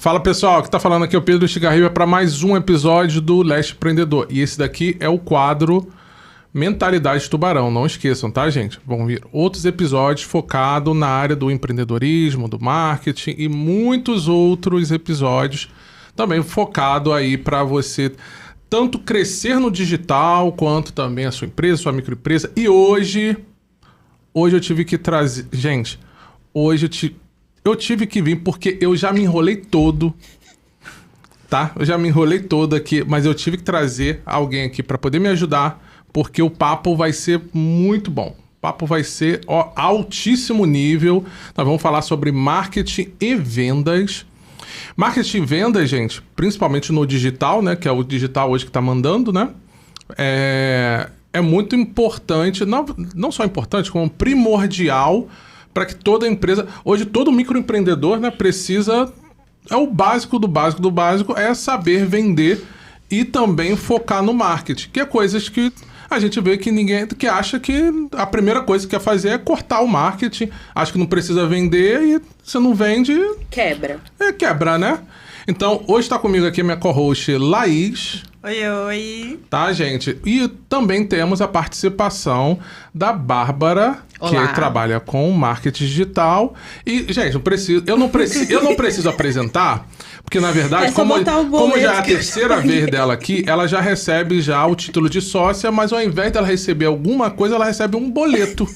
Fala pessoal, que tá falando aqui é o Pedro Estigarribia para mais um episódio do Leste Empreendedor. E esse daqui é o quadro Mentalidade de Tubarão. Não esqueçam, tá, gente? Vão vir outros episódios focados na área do empreendedorismo, do marketing e muitos outros episódios também focado aí para você tanto crescer no digital quanto também a sua empresa, sua microempresa. E hoje eu tive que trazer... Gente, hoje eu tive que vir porque eu já me enrolei todo, tá? Eu já me enrolei todo aqui, mas eu tive que trazer alguém aqui para poder me ajudar, porque o papo vai ser muito bom. O papo vai ser altíssimo nível. Nós vamos falar sobre marketing e vendas. Marketing e vendas, gente, principalmente no digital, né? Que é o digital hoje que tá mandando, né? É muito importante, não só importante, como primordial para que toda empresa... Hoje, todo microempreendedor, né, precisa... É o básico do básico do básico, é saber vender e também focar no marketing, que é coisas que a gente vê que ninguém... que acha que a primeira coisa que quer fazer é cortar o marketing, acha que não precisa vender e você não vende... Quebra. Quebra, né? Então, hoje está comigo aqui a minha co-host Laís. Oi. Tá, gente? E também temos a participação da Bárbara, Olá. que trabalha com marketing digital. E, gente, eu não preciso apresentar, porque, na verdade, como já é a terceira vez dela aqui, ela já recebe já o título de sócia, mas ao invés dela receber alguma coisa, ela recebe um boleto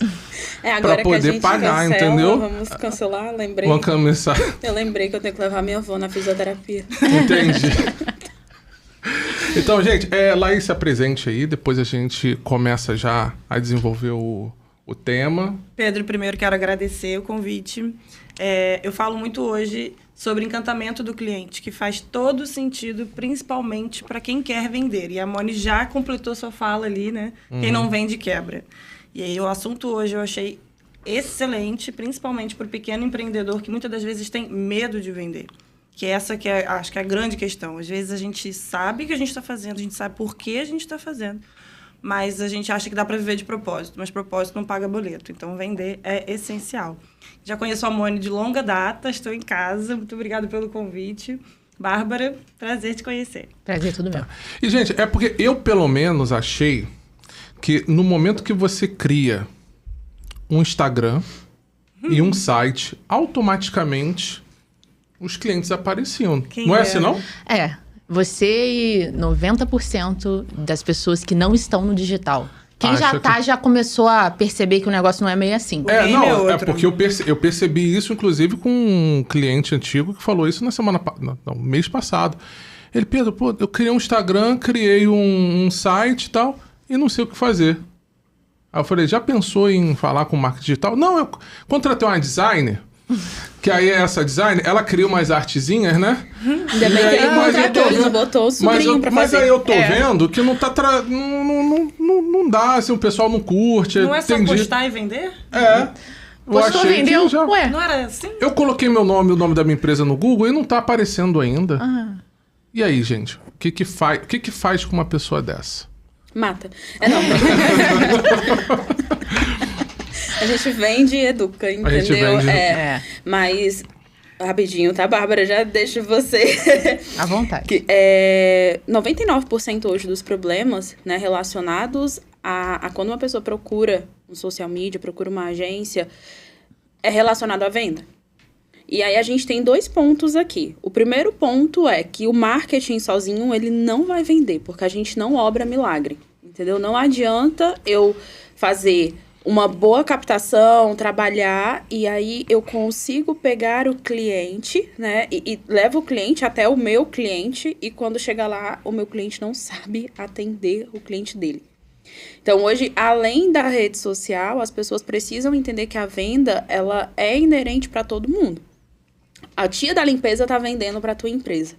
Agora pra poder que a gente pagar, cancela, entendeu? Vamos cancelar, lembrei. Vamos começar. Eu lembrei que eu tenho que levar minha avó na fisioterapia. Entendi. Então, gente, Laís, se apresente aí, depois a gente começa já a desenvolver o tema. Pedro, primeiro quero agradecer o convite. Eu falo muito hoje sobre encantamento do cliente, que faz todo sentido, principalmente para quem quer vender. E a Moni já completou sua fala ali, né? Quem não vende, quebra. E aí o assunto hoje eu achei excelente, principalmente para o pequeno empreendedor que muitas das vezes tem medo de vender. Que essa que acho que é a grande questão. Às vezes a gente sabe o que a gente está fazendo, a gente sabe por que a gente está fazendo, mas a gente acha que dá para viver de propósito, mas propósito não paga boleto. Então, vender é essencial. Já conheço a Moni de longa data, estou em casa. Muito obrigada pelo convite. Bárbara, prazer te conhecer. Prazer, tudo meu. E, gente, é porque eu, pelo menos, achei que no momento que você cria um Instagram e um site, automaticamente os clientes apareciam. Não é assim, não? Você e 90% das pessoas que não estão no digital. Quem já começou a perceber que o negócio não é meio assim. Porque eu percebi isso, inclusive, com um cliente antigo que falou isso no mês passado. Ele, Pedro, eu criei um Instagram, criei um site e tal, e não sei o que fazer. Aí eu falei, já pensou em falar com marketing digital? Não, eu contratei uma designer, que aí essa designer, ela cria umas artezinhas, né? Ainda bem que ele contratou, ele não botou o sobrinho pra fazer. Mas aí eu tô vendo que não tá... Não dá, assim, o pessoal não curte. Não é só postar e vender? Postou, vendeu? Ué. Não era assim? Eu coloquei o nome da minha empresa no Google e não tá aparecendo ainda. E aí, gente? O que faz com uma pessoa dessa? Mata. A gente vende e educa, entendeu? Mas, rapidinho, tá, Bárbara? Já deixo você... À vontade. 99% hoje dos problemas, né, relacionados a quando uma pessoa procura um social media, procura uma agência, é relacionado à venda. E aí a gente tem 2 pontos aqui. O primeiro ponto é que o marketing sozinho, ele não vai vender, porque a gente não obra milagre, entendeu? Não adianta eu fazer uma boa captação, trabalhar, e aí eu consigo pegar o cliente, né, e levo o cliente até o meu cliente, e quando chegar lá, o meu cliente não sabe atender o cliente dele. Então, hoje, além da rede social, as pessoas precisam entender que a venda, ela é inerente para todo mundo. A tia da limpeza está vendendo para a tua empresa.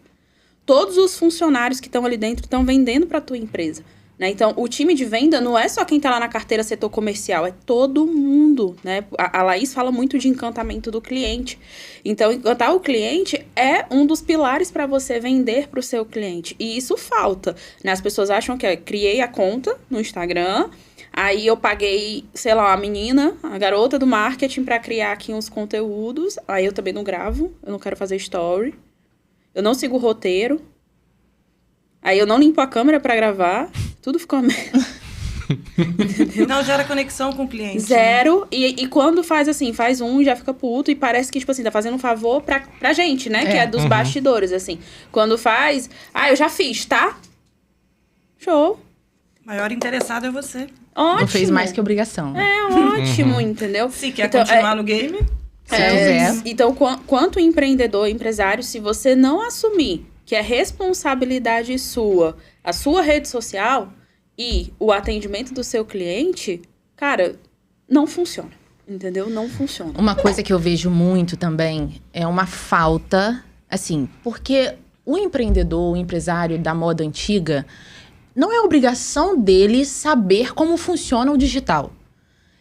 Todos os funcionários que estão ali dentro estão vendendo para a tua empresa. Né? Então, o time de venda não é só quem está lá na carteira setor comercial, é todo mundo, né? A Laís fala muito de encantamento do cliente. Então, encantar o cliente é um dos pilares para você vender para o seu cliente. E isso falta, né? As pessoas acham que criei a conta no Instagram, aí eu paguei, sei lá, a menina, a garota do marketing para criar aqui uns conteúdos, aí eu também não gravo, eu não quero fazer story. eu não sigo o roteiro, aí eu não limpo a câmera pra gravar, tudo ficou uma merda. Não gera conexão com o cliente. Zero. Né? E quando faz assim, faz já fica puto e parece que, tipo assim, tá fazendo um favor pra gente, né? Que é dos bastidores, assim. Quando faz, eu já fiz, tá? Show. O maior interessado é você. Ótimo. Não fez mais que obrigação. É ótimo, entendeu? Se quer continuar no game... Então, quanto empreendedor, empresário, se você não assumir que é responsabilidade sua, a sua rede social e o atendimento do seu cliente, cara, não funciona, entendeu? Não funciona. Uma coisa que eu vejo muito também é uma falta, assim, porque o empreendedor, o empresário da moda antiga, não é obrigação dele saber como funciona o digital.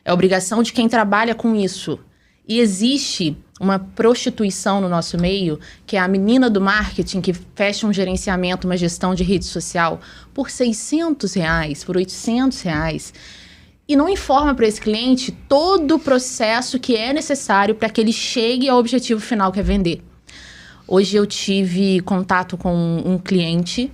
É obrigação de quem trabalha com isso. E existe uma prostituição no nosso meio, que é a menina do marketing que fecha um gerenciamento, uma gestão de rede social por R$600, por R$800, e não informa para esse cliente todo o processo que é necessário para que ele chegue ao objetivo final, que é vender. Hoje eu tive contato com um cliente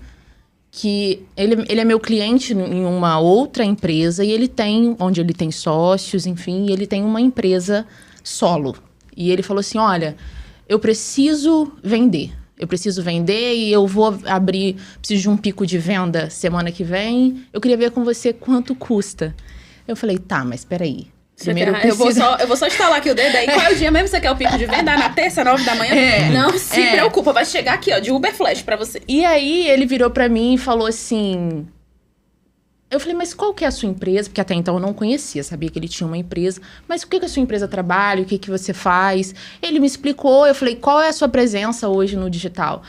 que ele é meu cliente em uma outra empresa e onde ele tem sócios, enfim, ele tem uma empresa solo. E ele falou assim, olha, eu preciso vender e eu vou preciso de um pico de venda semana que vem, eu queria ver com você quanto custa. Eu falei, tá, mas peraí. Primeiro eu vou só instalar aqui o dedo aí. Qual é o dia mesmo que você quer o pico de venda? Na terça, 9 da manhã? Não se preocupa, vai chegar aqui, ó, de Uber Flash pra você. E aí ele virou pra mim e falou assim... Eu falei, mas qual que é a sua empresa? Porque até então eu não conhecia, sabia que ele tinha uma empresa. Mas o que a sua empresa trabalha? O que você faz? Ele me explicou, eu falei, qual é a sua presença hoje no digital?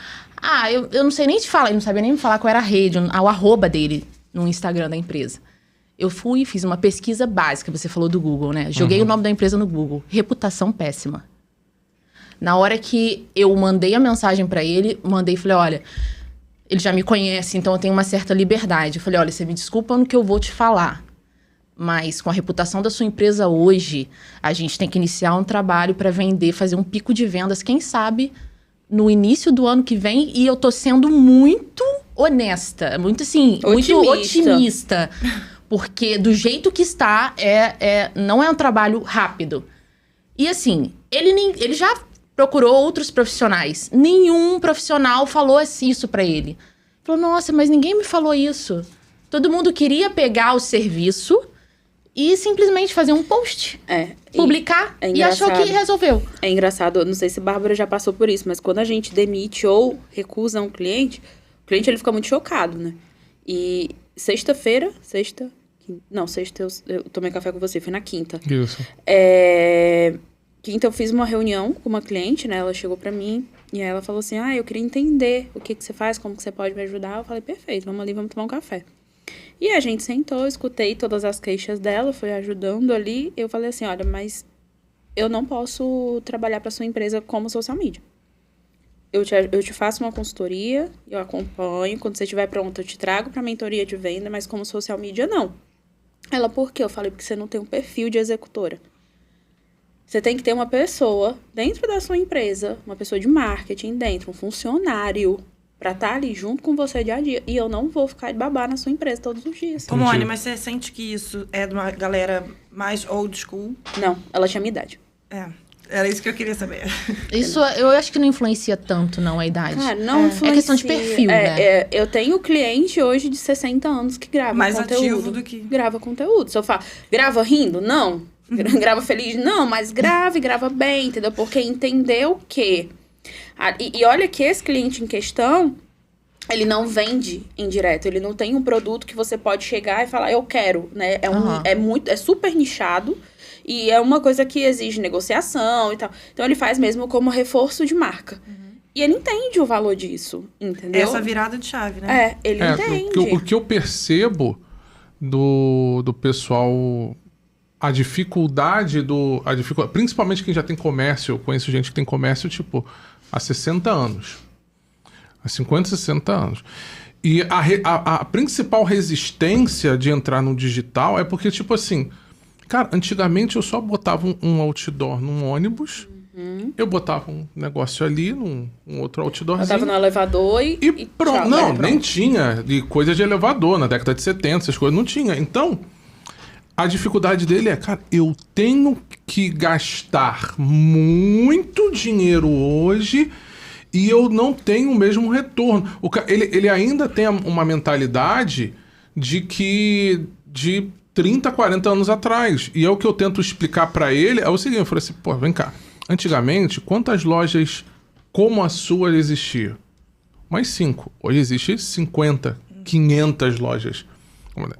Eu não sei nem te falar, ele não sabia nem me falar qual era a rede, o arroba dele no Instagram da empresa. Eu fui e fiz uma pesquisa básica, você falou do Google, né? Joguei o nome da empresa no Google, reputação péssima. Na hora que eu mandei a mensagem pra ele, e falei, olha... Ele já me conhece, então eu tenho uma certa liberdade. Eu falei, olha, você me desculpa no que eu vou te falar. Mas com a reputação da sua empresa hoje, a gente tem que iniciar um trabalho para vender, fazer um pico de vendas, quem sabe, no início do ano que vem. E eu tô sendo muito honesta, muito assim, muito otimista. Porque do jeito que está, não é um trabalho rápido. E assim, ele já... procurou outros profissionais. Nenhum profissional falou isso pra ele. Falou, nossa, mas ninguém me falou isso. Todo mundo queria pegar o serviço e simplesmente fazer um post. Publicar e achou que resolveu. É engraçado, não sei se a Bárbara já passou por isso, mas quando a gente demite ou recusa um cliente, o cliente ele fica muito chocado, né? E sexta eu tomei café com você, foi na quinta. Isso. Quinta eu fiz uma reunião com uma cliente, né? Ela chegou pra mim e aí ela falou assim, eu queria entender o que você faz, como que você pode me ajudar. Eu falei, perfeito, vamos ali, vamos tomar um café. E a gente sentou, escutei todas as queixas dela, foi ajudando ali. Eu falei assim, olha, mas eu não posso trabalhar pra sua empresa como social media. Eu te faço uma consultoria, eu acompanho, quando você estiver pronta eu te trago pra mentoria de venda, mas como social media, não. Ela, por quê? Eu falei, porque você não tem um perfil de executora. Você tem que ter uma pessoa dentro da sua empresa, uma pessoa de marketing dentro, um funcionário, pra estar ali junto com você dia a dia. E eu não vou ficar de babá na sua empresa todos os dias. Ô, Moni, mas você sente que isso é de uma galera mais old school? Não, ela tinha minha idade. Era isso que eu queria saber. Isso eu acho que não influencia tanto, não, a idade. Cara, não influencia. É questão de perfil, né? Eu tenho cliente hoje de 60 anos que grava mais conteúdo. Mais ativo do que... Grava conteúdo. Se eu falo, grava rindo? Não. Grava feliz? Não, mas grava bem, entendeu? Porque entendeu que... E olha que esse cliente em questão, ele não vende em direto. Ele não tem um produto que você pode chegar e falar, eu quero, né? É super nichado e é uma coisa que exige negociação e tal. Então, ele faz mesmo como reforço de marca. E ele entende o valor disso, entendeu? Essa virada de chave, né? Ele entende. O que eu percebo do pessoal... A dificuldade, principalmente quem já tem comércio, eu conheço gente que tem comércio, tipo, há 60 anos. Há 50, 60 anos. E a principal resistência de entrar no digital é porque, tipo assim, cara, antigamente eu só botava um outdoor num ônibus Eu botava um negócio ali, um outro outdoorzinho. Eu tava no elevador E pronto. tchau, Não, né? nem tinha de coisa de elevador. Na década de 70, essas coisas não tinha. Então, a dificuldade dele é, cara, eu tenho que gastar muito dinheiro hoje e eu não tenho o mesmo retorno. Ele ainda tem uma mentalidade de 30, 40 anos atrás. E é o que eu tento explicar pra ele, é o seguinte, eu falei assim, pô, vem cá. Antigamente, quantas lojas como a sua existiam? Mais 5. Hoje existe 50, 500 lojas.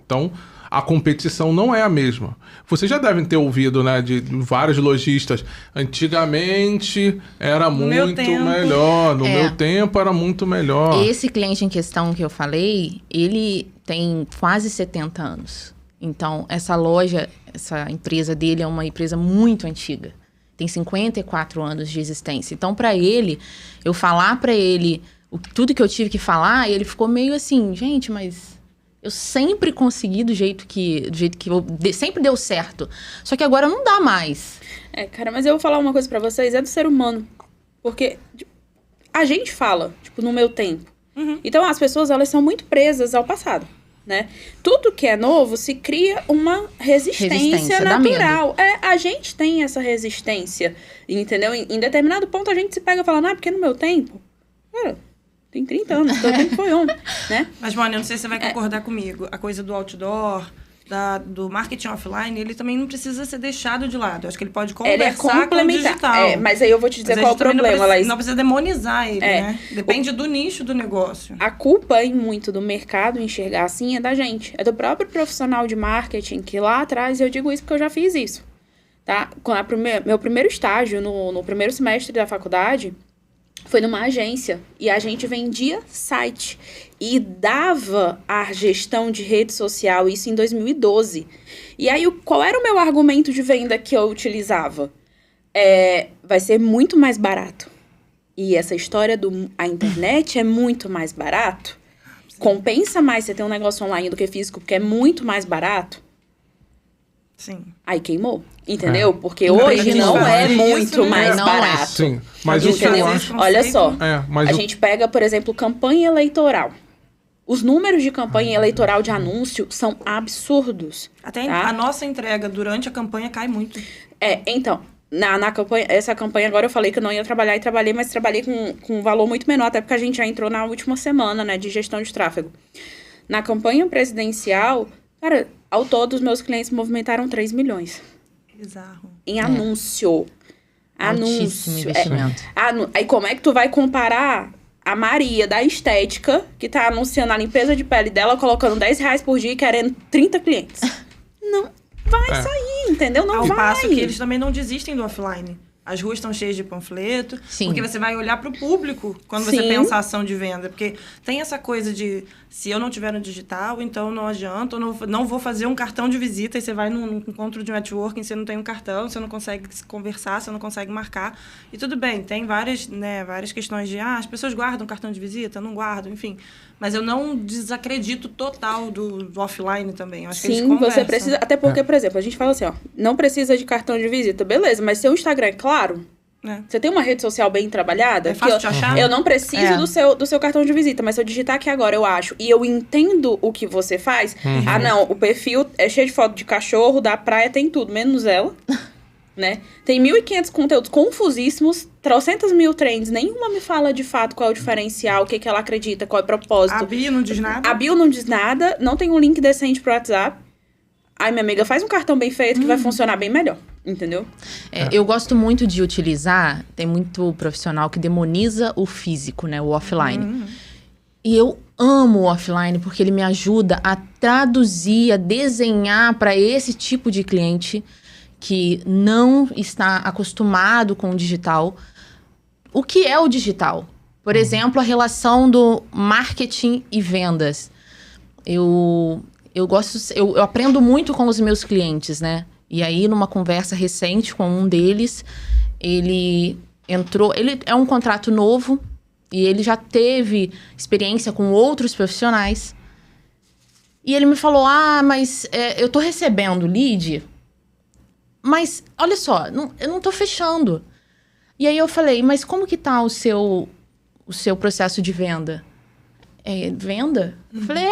Então, a competição não é a mesma. Vocês já devem ter ouvido, né, de vários lojistas. Antigamente era muito melhor. No meu tempo era muito melhor. Esse cliente em questão que eu falei, ele tem quase 70 anos. Então, essa loja, essa empresa dele é uma empresa muito antiga. Tem 54 anos de existência. Então, para ele, eu falar para ele tudo que eu tive que falar, ele ficou meio assim, gente, mas eu sempre consegui do jeito que sempre deu certo. Só que agora não dá mais. Cara, mas eu vou falar uma coisa pra vocês, é do ser humano. Porque a gente fala, tipo, no meu tempo. Então, as pessoas, elas são muito presas ao passado. Né? Tudo que é novo se cria uma resistência natural. A gente tem essa resistência, entendeu? Em determinado ponto a gente se pega falando, porque no meu tempo, cara, tem 30 anos, então o tempo foi ontem, né? Mas, Mônica, eu não sei se você vai concordar comigo. A coisa do outdoor, do marketing offline, ele também não precisa ser deixado de lado. Eu acho que ele pode conversar com o digital. Mas aí eu vou te dizer qual é o problema, Laís. Não precisa demonizar ele, né? Depende do nicho do negócio. A culpa, em muito do mercado enxergar assim, é da gente. É do próprio profissional de marketing, que lá atrás, eu digo isso porque eu já fiz isso. Tá? Meu primeiro estágio, no primeiro semestre da faculdade, foi numa agência. E a gente vendia site. E dava a gestão de rede social, isso em 2012. E aí, qual era o meu argumento de venda que eu utilizava? Vai ser muito mais barato. E essa história a internet é muito mais barato. Compensa mais você ter um negócio online do que físico, porque é muito mais barato. Sim. Aí queimou, entendeu? Porque hoje não é muito mais barato. Sim, mas o que eu acho... Olha só, a gente pega, por exemplo, campanha eleitoral. Os números de campanha eleitoral de anúncio são absurdos. Até tá? a nossa entrega durante a campanha cai muito. Então, na campanha, essa campanha agora eu falei que eu não ia trabalhar e trabalhei, mas trabalhei com um valor muito menor, até porque a gente já entrou na última semana, né, de gestão de tráfego. Na campanha presidencial, cara, ao todo os meus clientes movimentaram 3 milhões. Bizarro. Em anúncio. Altíssimo investimento. Aí como é que tu vai comparar a Maria da estética, que tá anunciando a limpeza de pele dela, colocando R$10 por dia e querendo 30 clientes? Não vai sair, entendeu? Não vai. Ao passo que eles também não desistem do offline. As ruas estão cheias de panfleto. Sim. Porque você vai olhar para o público quando você pensa ação de venda. Porque tem essa coisa de, se eu não tiver no digital, então não adianta, eu não vou fazer um cartão de visita. E você vai num encontro de networking, você não tem um cartão, você não consegue conversar, você não consegue marcar. E tudo bem, tem várias questões de, as pessoas guardam cartão de visita, não guardam, enfim. Mas eu não desacredito total do offline também. Eu acho que eles conversam. Você precisa... Até porque, por exemplo, a gente fala assim, não precisa de cartão de visita. Beleza, mas seu Instagram é claro? Você tem uma rede social bem trabalhada? É fácil de achar? Eu não preciso do seu cartão de visita, mas se eu digitar aqui agora, eu acho, e eu entendo o que você faz, não, o perfil é cheio de foto de cachorro, da praia, tem tudo, menos ela. Né? Tem 1.500 conteúdos confusíssimos, 300 mil trends, nenhuma me fala de fato qual é o diferencial, o que ela acredita, qual é o propósito. A bio não diz nada? A bio não diz nada, não tem um link decente pro WhatsApp. Ai, minha amiga, faz um cartão bem feito que vai funcionar bem melhor, entendeu? Eu gosto muito de utilizar, tem muito profissional que demoniza o físico, né, o offline. E eu amo o offline porque ele me ajuda a traduzir, a desenhar para esse tipo de cliente que não está acostumado com o digital. O que é o digital? Por exemplo, a relação do marketing e vendas. Eu aprendo muito com os meus clientes, né? E aí, numa conversa recente com um deles, ele é um contrato novo e ele já teve experiência com outros profissionais. E ele me falou, mas eu tô recebendo lead... Mas, olha só, eu não tô fechando. E aí eu falei, mas como que tá o seu processo de venda? Venda? Eu falei,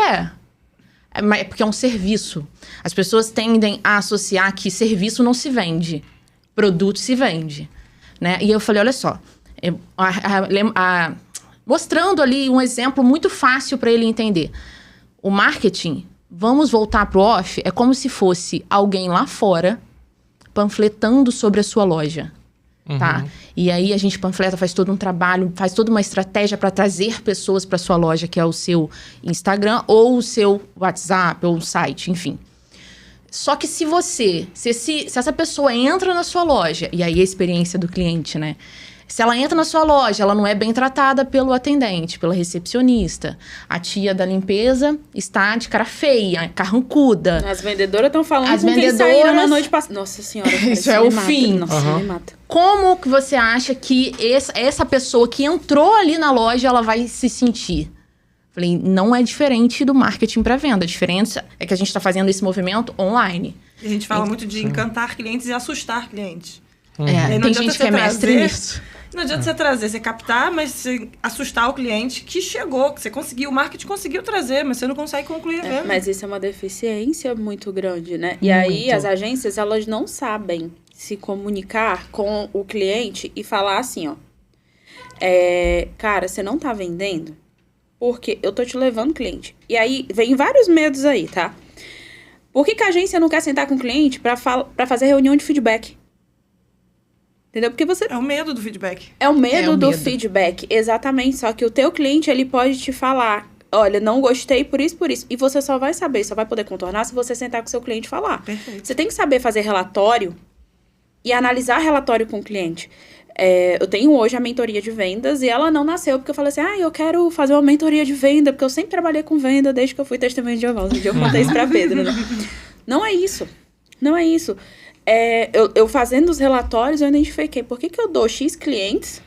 porque é um serviço. As pessoas tendem a associar que serviço não se vende, produto se vende, né? E eu falei, olha só, mostrando ali um exemplo muito fácil para ele entender. O marketing, vamos voltar pro off, é como se fosse alguém lá fora panfletando sobre a sua loja. Tá? E aí a gente panfleta, faz todo um trabalho, faz toda uma estratégia para trazer pessoas para sua loja, que é o seu Instagram ou o seu WhatsApp ou o site, enfim. Só que se essa pessoa entra na sua loja, e aí a experiência do cliente, né? Se ela entra na sua loja, ela não é bem tratada pelo atendente, pela recepcionista. A tia da limpeza está de cara feia, carrancuda. As vendedoras estão falando com quem saíram na noite passada. Nossa senhora, isso é o fim. Nossa, me mata. Como que você acha que essa pessoa que entrou ali na loja, ela vai se sentir? Falei, não é diferente do marketing para venda. A diferença é que a gente está fazendo esse movimento online. E a gente fala muito de encantar clientes e assustar clientes. Tem gente que é mestre nisso. Não adianta você trazer, você captar, mas você assustar o cliente que chegou, que você conseguiu, o marketing conseguiu trazer, mas você não consegue concluir a venda. Mas isso é uma deficiência muito grande, né? E aí as agências, elas não sabem se comunicar com o cliente e falar assim, ó. Cara, você não tá vendendo porque eu tô te levando cliente. E aí vem vários medos aí, tá? Por que a agência não quer sentar com o cliente pra fazer reunião de feedback? Entendeu? Porque você... É o medo do feedback. É o medo do feedback, exatamente. Só que o teu cliente, ele pode te falar, olha, não gostei por isso. E você só vai saber, só vai poder contornar se você sentar com o seu cliente e falar. Perfeito. Você tem que saber fazer relatório e analisar relatório com o cliente. Eu tenho hoje a mentoria de vendas e ela não nasceu porque eu falei assim, eu quero fazer uma mentoria de venda, porque eu sempre trabalhei com venda desde que eu fui testemunha de Jeová. Um dia eu contei isso pra Pedro, né? Não é isso. Não é isso. Eu fazendo os relatórios, eu identifiquei por que eu dou X clientes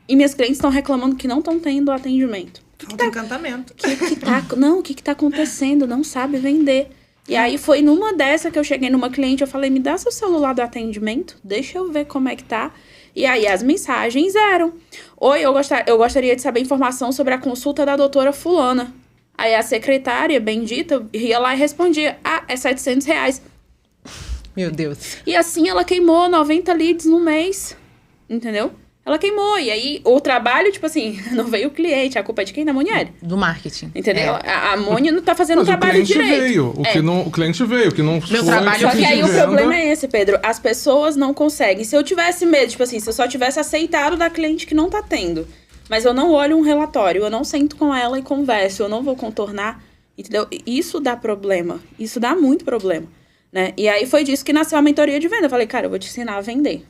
e minhas clientes estão reclamando que não estão tendo atendimento. Falta encantamento. O que tá acontecendo? Não sabe vender. E aí foi numa dessa que eu cheguei numa cliente, eu falei, me dá seu celular do atendimento, deixa eu ver como é que tá. E aí as mensagens eram, oi, eu gostaria de saber informação sobre a consulta da doutora fulana. Aí a secretária, bendita, ia lá e respondia, é R$700. Meu Deus. E assim ela queimou 90 leads no mês, entendeu? Ela queimou. E aí o trabalho, tipo assim, não veio o cliente, a culpa é de quem? Da Monieri. Do marketing. Entendeu? A Moni não tá fazendo o trabalho direito. O cliente veio, o que não foi... trabalho Só que aí o problema é esse, Pedro. As pessoas não conseguem. Se eu tivesse medo, tipo assim, se eu só tivesse aceitado da cliente que não tá tendo, mas eu não olho um relatório, eu não sento com ela e converso, eu não vou contornar, entendeu? Isso dá problema. Isso dá muito problema. Né? E aí foi disso que nasceu a mentoria de venda. Eu falei, cara, eu vou te ensinar a vender.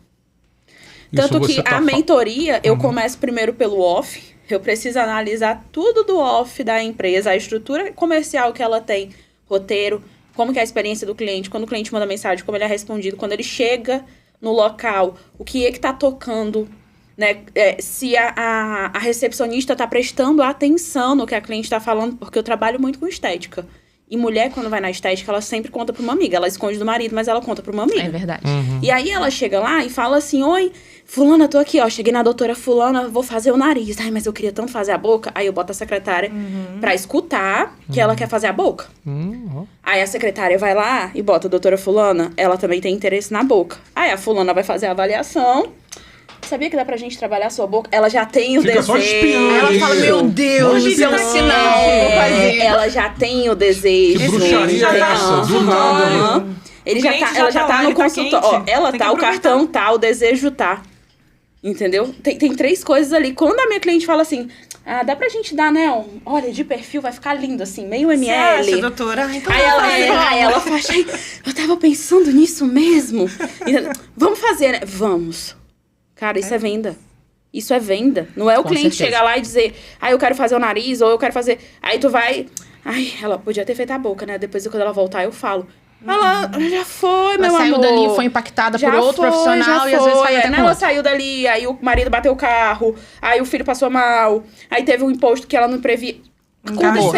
Tanto que a mentoria, eu começo primeiro pelo off. Eu preciso analisar tudo do off da empresa, a estrutura comercial que ela tem, roteiro, como que é a experiência do cliente, quando o cliente manda mensagem, como ele é respondido, quando ele chega no local, o que é que tá tocando, né? Se a recepcionista tá prestando atenção no que a cliente tá falando, porque eu trabalho muito com estética. E mulher, quando vai na estética, ela sempre conta pra uma amiga. Ela esconde do marido, mas ela conta pra uma amiga. É verdade. E aí ela chega lá e fala assim, oi, fulana, tô aqui, ó. Cheguei na doutora fulana, vou fazer o nariz. Ai, mas eu queria tanto fazer a boca. Aí eu boto a secretária pra escutar que ela quer fazer a boca. Aí a secretária vai lá e bota a doutora fulana, ela também tem interesse na boca. Aí a fulana vai fazer a avaliação. Sabia que dá pra gente trabalhar a sua boca? Ela já tem o desejo. Só espiando. Ela fala, meu Deus, isso é um sinal. Vou fazer. Ela já tem o desejo. Que bruxaria é essa? Do nada. Ela já tá no consultório. Ó, ela tá, o cartão tá, o desejo tá. Entendeu? Tem 3 coisas ali. Quando a minha cliente fala assim, dá pra gente dar, né? Olha, de perfil vai ficar lindo, assim, meio ml. Você acha, doutora? Então aí ela faz, eu tava pensando nisso mesmo. Vamos fazer, né? Vamos. Cara, isso é venda. Isso é venda. Não é o cliente chegar lá e dizer, eu quero fazer o nariz, ou eu quero fazer... Aí tu vai... ela podia ter feito a boca, né? Depois, quando ela voltar, eu falo. Ela já foi, meu amor. Ela saiu dali e foi impactada por outro profissional e às vezes vai até com ela saiu dali, aí o marido bateu o carro, aí o filho passou mal, aí teve um imposto que ela não previa. Acabou.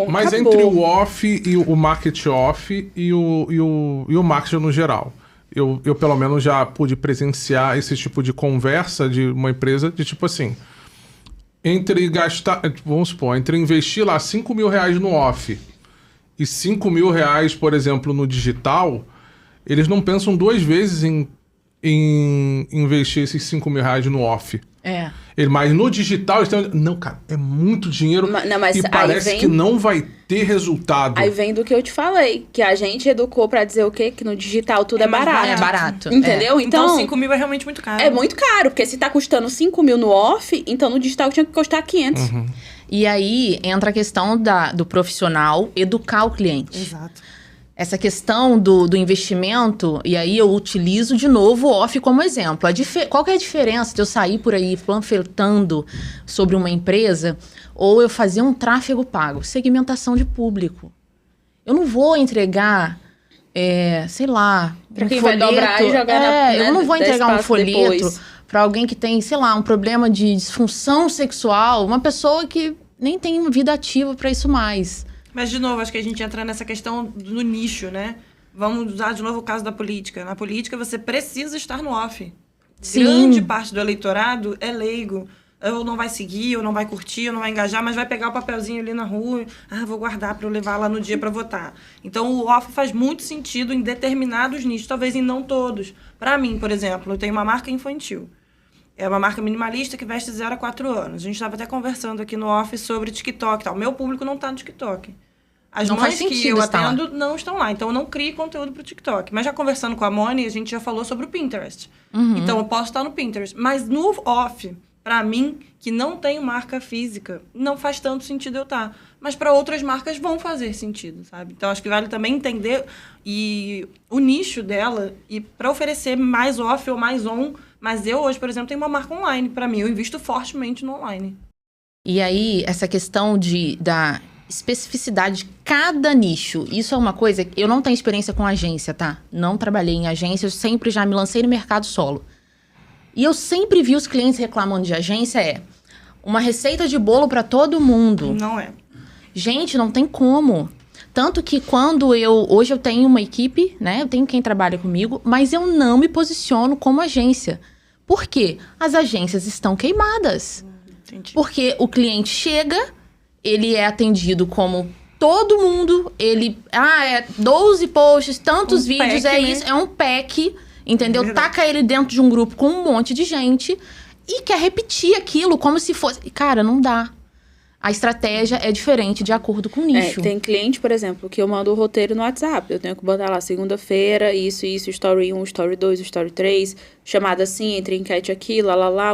Mas entre o off e o market off e o marketing no geral... eu pelo menos já pude presenciar esse tipo de conversa de uma empresa de tipo assim, entre gastar, vamos supor, entre investir lá R$5.000 no off e R$5.000, por exemplo, no digital, eles não pensam 2 vezes em investir esses R$5.000 no off. Mas no digital, eles estão... Não, cara, é muito dinheiro mas e parece que não vai ter resultado. Aí vem do que eu te falei, que a gente educou pra dizer o quê? Que no digital tudo é barato. É barato. Entendeu? Então 5.000 é realmente muito caro. É muito caro, porque se tá custando 5.000 no off, então no digital tinha que custar 500. E aí entra a questão do profissional educar o cliente. Exato. Essa questão do investimento, e aí eu utilizo de novo o off como exemplo. Qual que é a diferença de eu sair por aí panfletando sobre uma empresa ou eu fazer um tráfego pago? Segmentação de público. Eu não vou entregar, sei lá, pra quem vai dobrar e jogar eu não vou entregar um folheto para alguém que tem, sei lá, um problema de disfunção sexual, uma pessoa que nem tem vida ativa para isso mais. Mas, de novo, acho que a gente entra nessa questão do nicho, né? Vamos usar de novo o caso da política. Na política, você precisa estar no off. Sim. Grande parte do eleitorado é leigo. Ou não vai seguir, ou não vai curtir, ou não vai engajar, mas vai pegar o papelzinho ali na rua. Vou guardar para eu levar lá no dia para votar. Então, o off faz muito sentido em determinados nichos, talvez em não todos. Para mim, por exemplo, eu tenho uma marca infantil. É uma marca minimalista que veste 0 a 4 anos. A gente estava até conversando aqui no off sobre TikTok e tal. Meu público não está no TikTok. As não mães faz que eu estar atendo lá. não estão lá. Então, eu não crio conteúdo para o TikTok. Mas já conversando com a Moni, a gente já falou sobre o Pinterest. Então, eu posso estar no Pinterest. Mas no off, para mim, que não tenho marca física, não faz tanto sentido eu estar. Mas para outras marcas vão fazer sentido, sabe? Então, acho que vale também entender o nicho dela e para oferecer mais off ou mais on. Mas eu hoje, por exemplo, tenho uma marca online. Para mim, eu invisto fortemente no online. E aí, essa questão da especificidade de cada nicho, isso é uma coisa que eu não tenho experiência com agência, tá? Não trabalhei em agência, eu sempre já me lancei no mercado solo. E eu sempre vi os clientes reclamando de agência, uma receita de bolo para todo mundo. Não é. Gente, não tem como. Tanto que hoje eu tenho uma equipe, né? Eu tenho quem trabalha comigo, mas eu não me posiciono como agência. Por quê? As agências estão queimadas. Entendi. Porque o cliente chega, ele é atendido como todo mundo, 12 posts, tantos vídeos, pack, isso, é um pack, entendeu? Verdade. Taca ele dentro de um grupo com um monte de gente e quer repetir aquilo como se fosse... Cara, não dá. A estratégia é diferente de acordo com o nicho. Tem cliente, por exemplo, que eu mando o roteiro no WhatsApp. Eu tenho que botar lá segunda-feira, isso, Story 1, Story 2, Story 3, chamada assim, entre enquete aqui,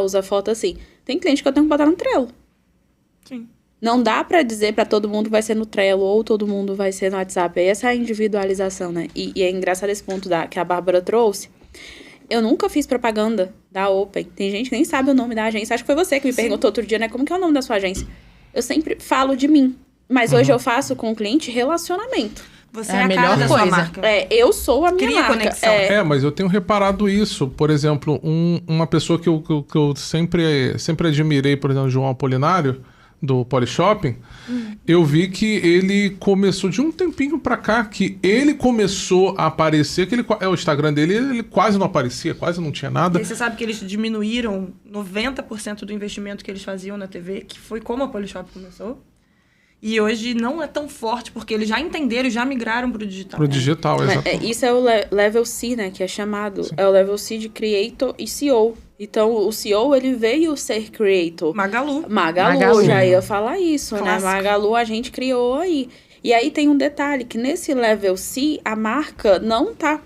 usa foto assim. Tem cliente que eu tenho que botar no Trello. Sim. Não dá pra dizer pra todo mundo vai ser no Trello ou todo mundo vai ser no WhatsApp. Essa é a individualização, né? E é engraçado esse ponto que a Bárbara trouxe. Eu nunca fiz propaganda da Open. Tem gente que nem sabe o nome da agência. Acho que foi você que me perguntou outro dia, né? Como que é o nome da sua agência? Eu sempre falo de mim. Mas hoje eu faço com o cliente relacionamento. Você É é a a melhor cara da sua coisa. marca. Eu sou a minha Cria marca. conexão. Mas eu tenho reparado isso. Por exemplo, uma pessoa que eu sempre admirei, por exemplo, João Apolinário, do Polyshopping, eu vi que ele começou de um tempinho pra cá, que ele começou a aparecer, o Instagram dele, ele quase não aparecia, quase não tinha nada. E aí você sabe que eles diminuíram 90% do investimento que eles faziam na TV, que foi como a Polishop começou. E hoje não é tão forte, porque eles já entenderam e já migraram pro digital. Pro digital, Mas, exato. isso é o level C, né? Que é chamado. Sim. É o level C de Creator e CEO. Então, o CEO, ele veio ser Creator. Magalu, já ia falar isso, Clássico. né? Magalu a gente criou aí. E aí tem um detalhe, que nesse level C, a marca não tá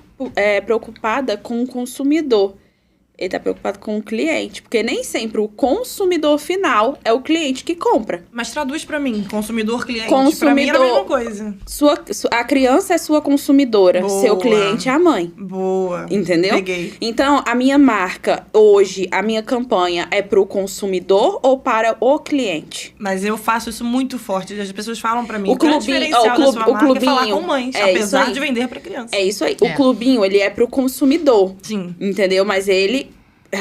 preocupada com o consumidor. Ele tá preocupado com o cliente. Porque nem sempre o consumidor final é o cliente que compra. Mas traduz pra mim, consumidor-cliente. Consumidor. Pra mim era a mesma coisa. A criança é sua consumidora. Boa. Seu cliente é a mãe. Boa. Entendeu? Peguei. Então, a minha marca, hoje, a minha campanha é pro consumidor ou para o cliente? Mas eu faço isso muito forte. As pessoas falam pra mim, O clubinho, diferencial da sua marca é falar com mães, é apesar de vender pra criança. É isso aí. O clubinho, ele é pro consumidor. Sim. Entendeu? Mas ele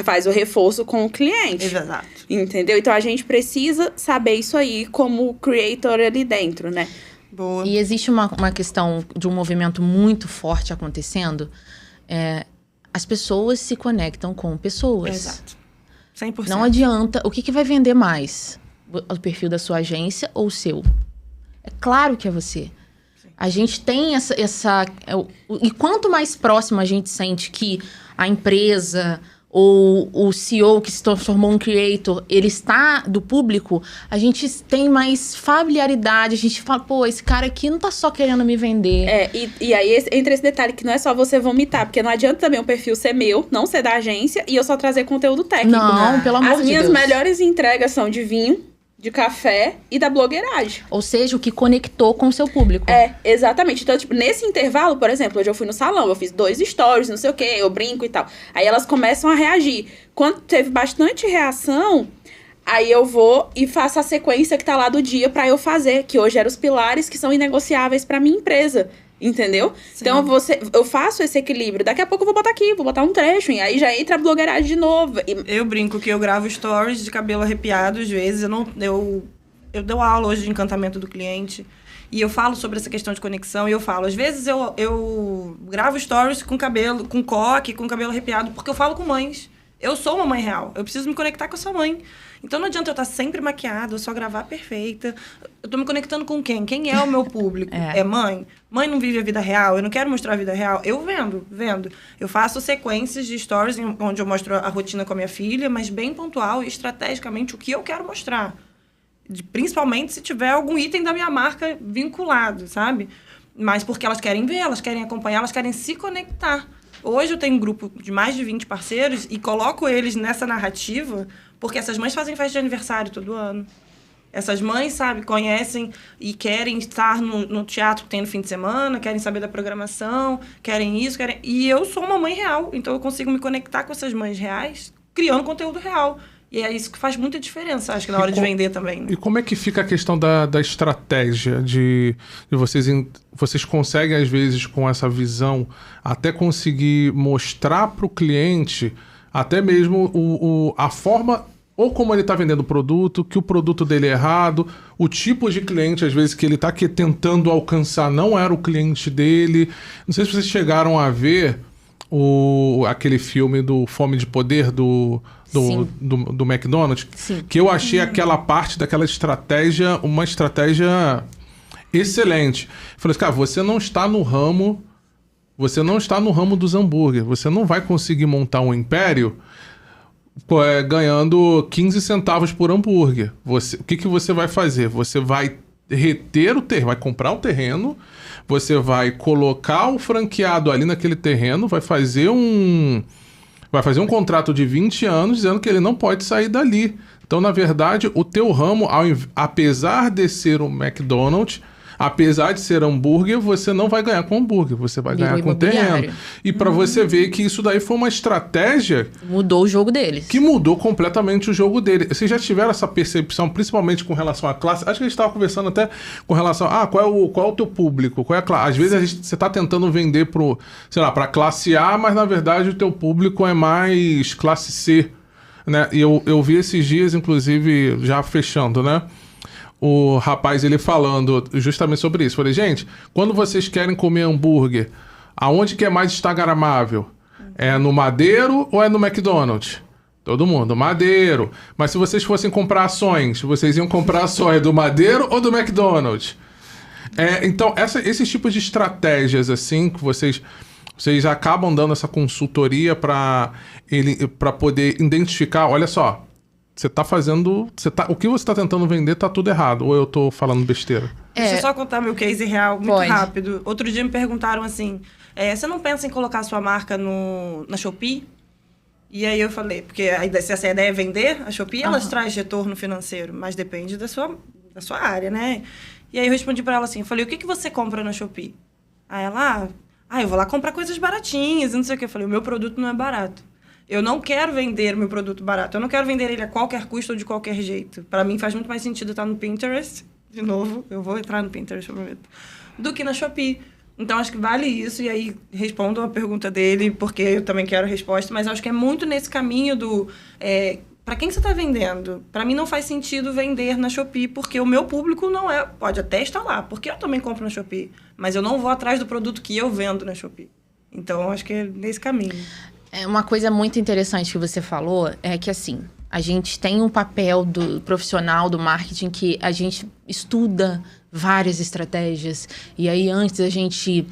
faz o reforço com o cliente. Exato. Entendeu? Então, a gente precisa saber isso aí como creator ali dentro, né? Boa. E existe uma questão de um movimento muito forte acontecendo. As pessoas se conectam com pessoas. Exato. 100%. Não adianta. O que vai vender mais? O perfil da sua agência ou o seu? É claro que é você. A gente tem e quanto mais próximo a gente sente que a empresa ou o CEO que se transformou um creator, ele está do público, a gente tem mais familiaridade, a gente fala, pô, esse cara aqui não tá só querendo me vender. E aí entra esse detalhe que não é só você vomitar, porque não adianta também um perfil ser meu, não ser da agência, e eu só trazer conteúdo técnico. Não, pelo amor de Deus. As minhas melhores entregas são de vinho, de café e da blogueiragem. Ou seja, o que conectou com o seu público. Exatamente. Então, tipo, nesse intervalo, por exemplo, hoje eu fui no salão, eu fiz 2 stories, não sei o quê, eu brinco e tal. Aí elas começam a reagir. Quando teve bastante reação, aí eu vou e faço a sequência que tá lá do dia pra eu fazer, que hoje eram os pilares que são inegociáveis pra minha empresa. Entendeu? Sim. Então, eu faço esse equilíbrio. Daqui a pouco eu vou botar aqui, vou botar um trecho. E aí já entra a blogueiragem de novo. Eu brinco que eu gravo stories de cabelo arrepiado, às vezes. Eu dou aula hoje de encantamento do cliente. E eu falo sobre essa questão de conexão. E eu falo, às vezes eu gravo stories com cabelo, com coque, com cabelo arrepiado. Porque eu falo com mães. Eu sou uma mãe real. Eu preciso me conectar com essa mãe. Então não adianta eu estar sempre maquiada, eu só gravar perfeita. Eu tô me conectando com quem? Quem é o meu público? É mãe? Mãe não vive a vida real, eu não quero mostrar a vida real. Eu vendo. Eu faço sequências de stories onde eu mostro a rotina com a minha filha, mas bem pontual e estrategicamente o que eu quero mostrar. Principalmente se tiver algum item da minha marca vinculado, sabe? Mas porque elas querem ver, elas querem acompanhar, elas querem se conectar. Hoje eu tenho um grupo de mais de 20 parceiros e coloco eles nessa narrativa porque essas mães fazem festa de aniversário todo ano. Essas mães, sabe, conhecem e querem estar no teatro que tem no fim de semana, querem saber da programação, querem isso, querem... E eu sou uma mãe real, então eu consigo me conectar com essas mães reais, criando conteúdo real. E é isso que faz muita diferença, acho que na hora de vender também. Né? E como é que fica a questão da estratégia de vocês conseguem, às vezes, com essa visão, até conseguir mostrar para o cliente, até mesmo a forma, ou como ele está vendendo o produto, que o produto dele é errado, o tipo de cliente, às vezes, que ele está tentando alcançar não era o cliente dele. Não sei se vocês chegaram a ver aquele filme do Fome de Poder, do McDonald's, Sim. Que eu achei aquela parte daquela estratégia uma estratégia excelente. Eu falei assim, cara, você não está no ramo dos hambúrgueres, você não vai conseguir montar um império ganhando 15 centavos por hambúrguer. O que você vai fazer? Você vai reter o terreno, vai comprar o terreno, você vai colocar o franqueado ali naquele terreno, vai fazer um contrato de 20 anos dizendo que ele não pode sair dali. Então, na verdade, o teu ramo, apesar de ser um McDonald's, apesar de ser hambúrguer, você não vai ganhar com hambúrguer, você vai ganhar com terreno. E para você ver que isso daí foi uma estratégia... Mudou o jogo deles. Que mudou completamente o jogo dele. Vocês já tiveram essa percepção, principalmente com relação à classe? Acho que a gente estava conversando até com relação qual é o teu público, qual é a classe. Às vezes você está tentando vender para classe A, mas na verdade o teu público é mais classe C. Né? E eu vi esses dias, inclusive, já fechando, né? O rapaz, ele falando justamente sobre isso. Falei, gente, quando vocês querem comer hambúrguer, aonde que é mais instagramável? É no Madeiro ou é no McDonald's? Todo mundo, Madeiro. Mas se vocês fossem comprar ações, vocês iam comprar ações do Madeiro ou do McDonald's? Então, esses tipos de estratégias, assim, que vocês acabam dando essa consultoria para poder identificar, olha só, o que você tá tentando vender tá tudo errado, ou eu tô falando besteira? Deixa eu só contar meu case real muito rápido. Outro dia me perguntaram assim, você não pensa em colocar sua marca na Shopee? E aí eu falei, porque se essa ideia é vender, a Shopee, ela traz retorno financeiro, mas depende da sua área, né? E aí eu respondi pra ela assim, falei, o que você compra na Shopee? Aí ela, eu vou lá comprar coisas baratinhas, e não sei o que. Eu falei, o meu produto não é barato. Eu não quero vender meu produto barato. Eu não quero vender ele a qualquer custo ou de qualquer jeito. Para mim, faz muito mais sentido estar no Pinterest. De novo, eu vou entrar no Pinterest, eu prometo. Do que na Shopee. Então, acho que vale isso. E aí, respondo a pergunta dele, porque eu também quero a resposta. Mas acho que é muito nesse caminho do... para quem você está vendendo? Para mim, não faz sentido vender na Shopee, porque o meu público não é... Pode até estar lá, porque eu também compro na Shopee. Mas eu não vou atrás do produto que eu vendo na Shopee. Então, acho que é nesse caminho. Uma coisa muito interessante que você falou é que, assim, a gente tem um papel do profissional do marketing que a gente estuda várias estratégias. E aí, antes da gente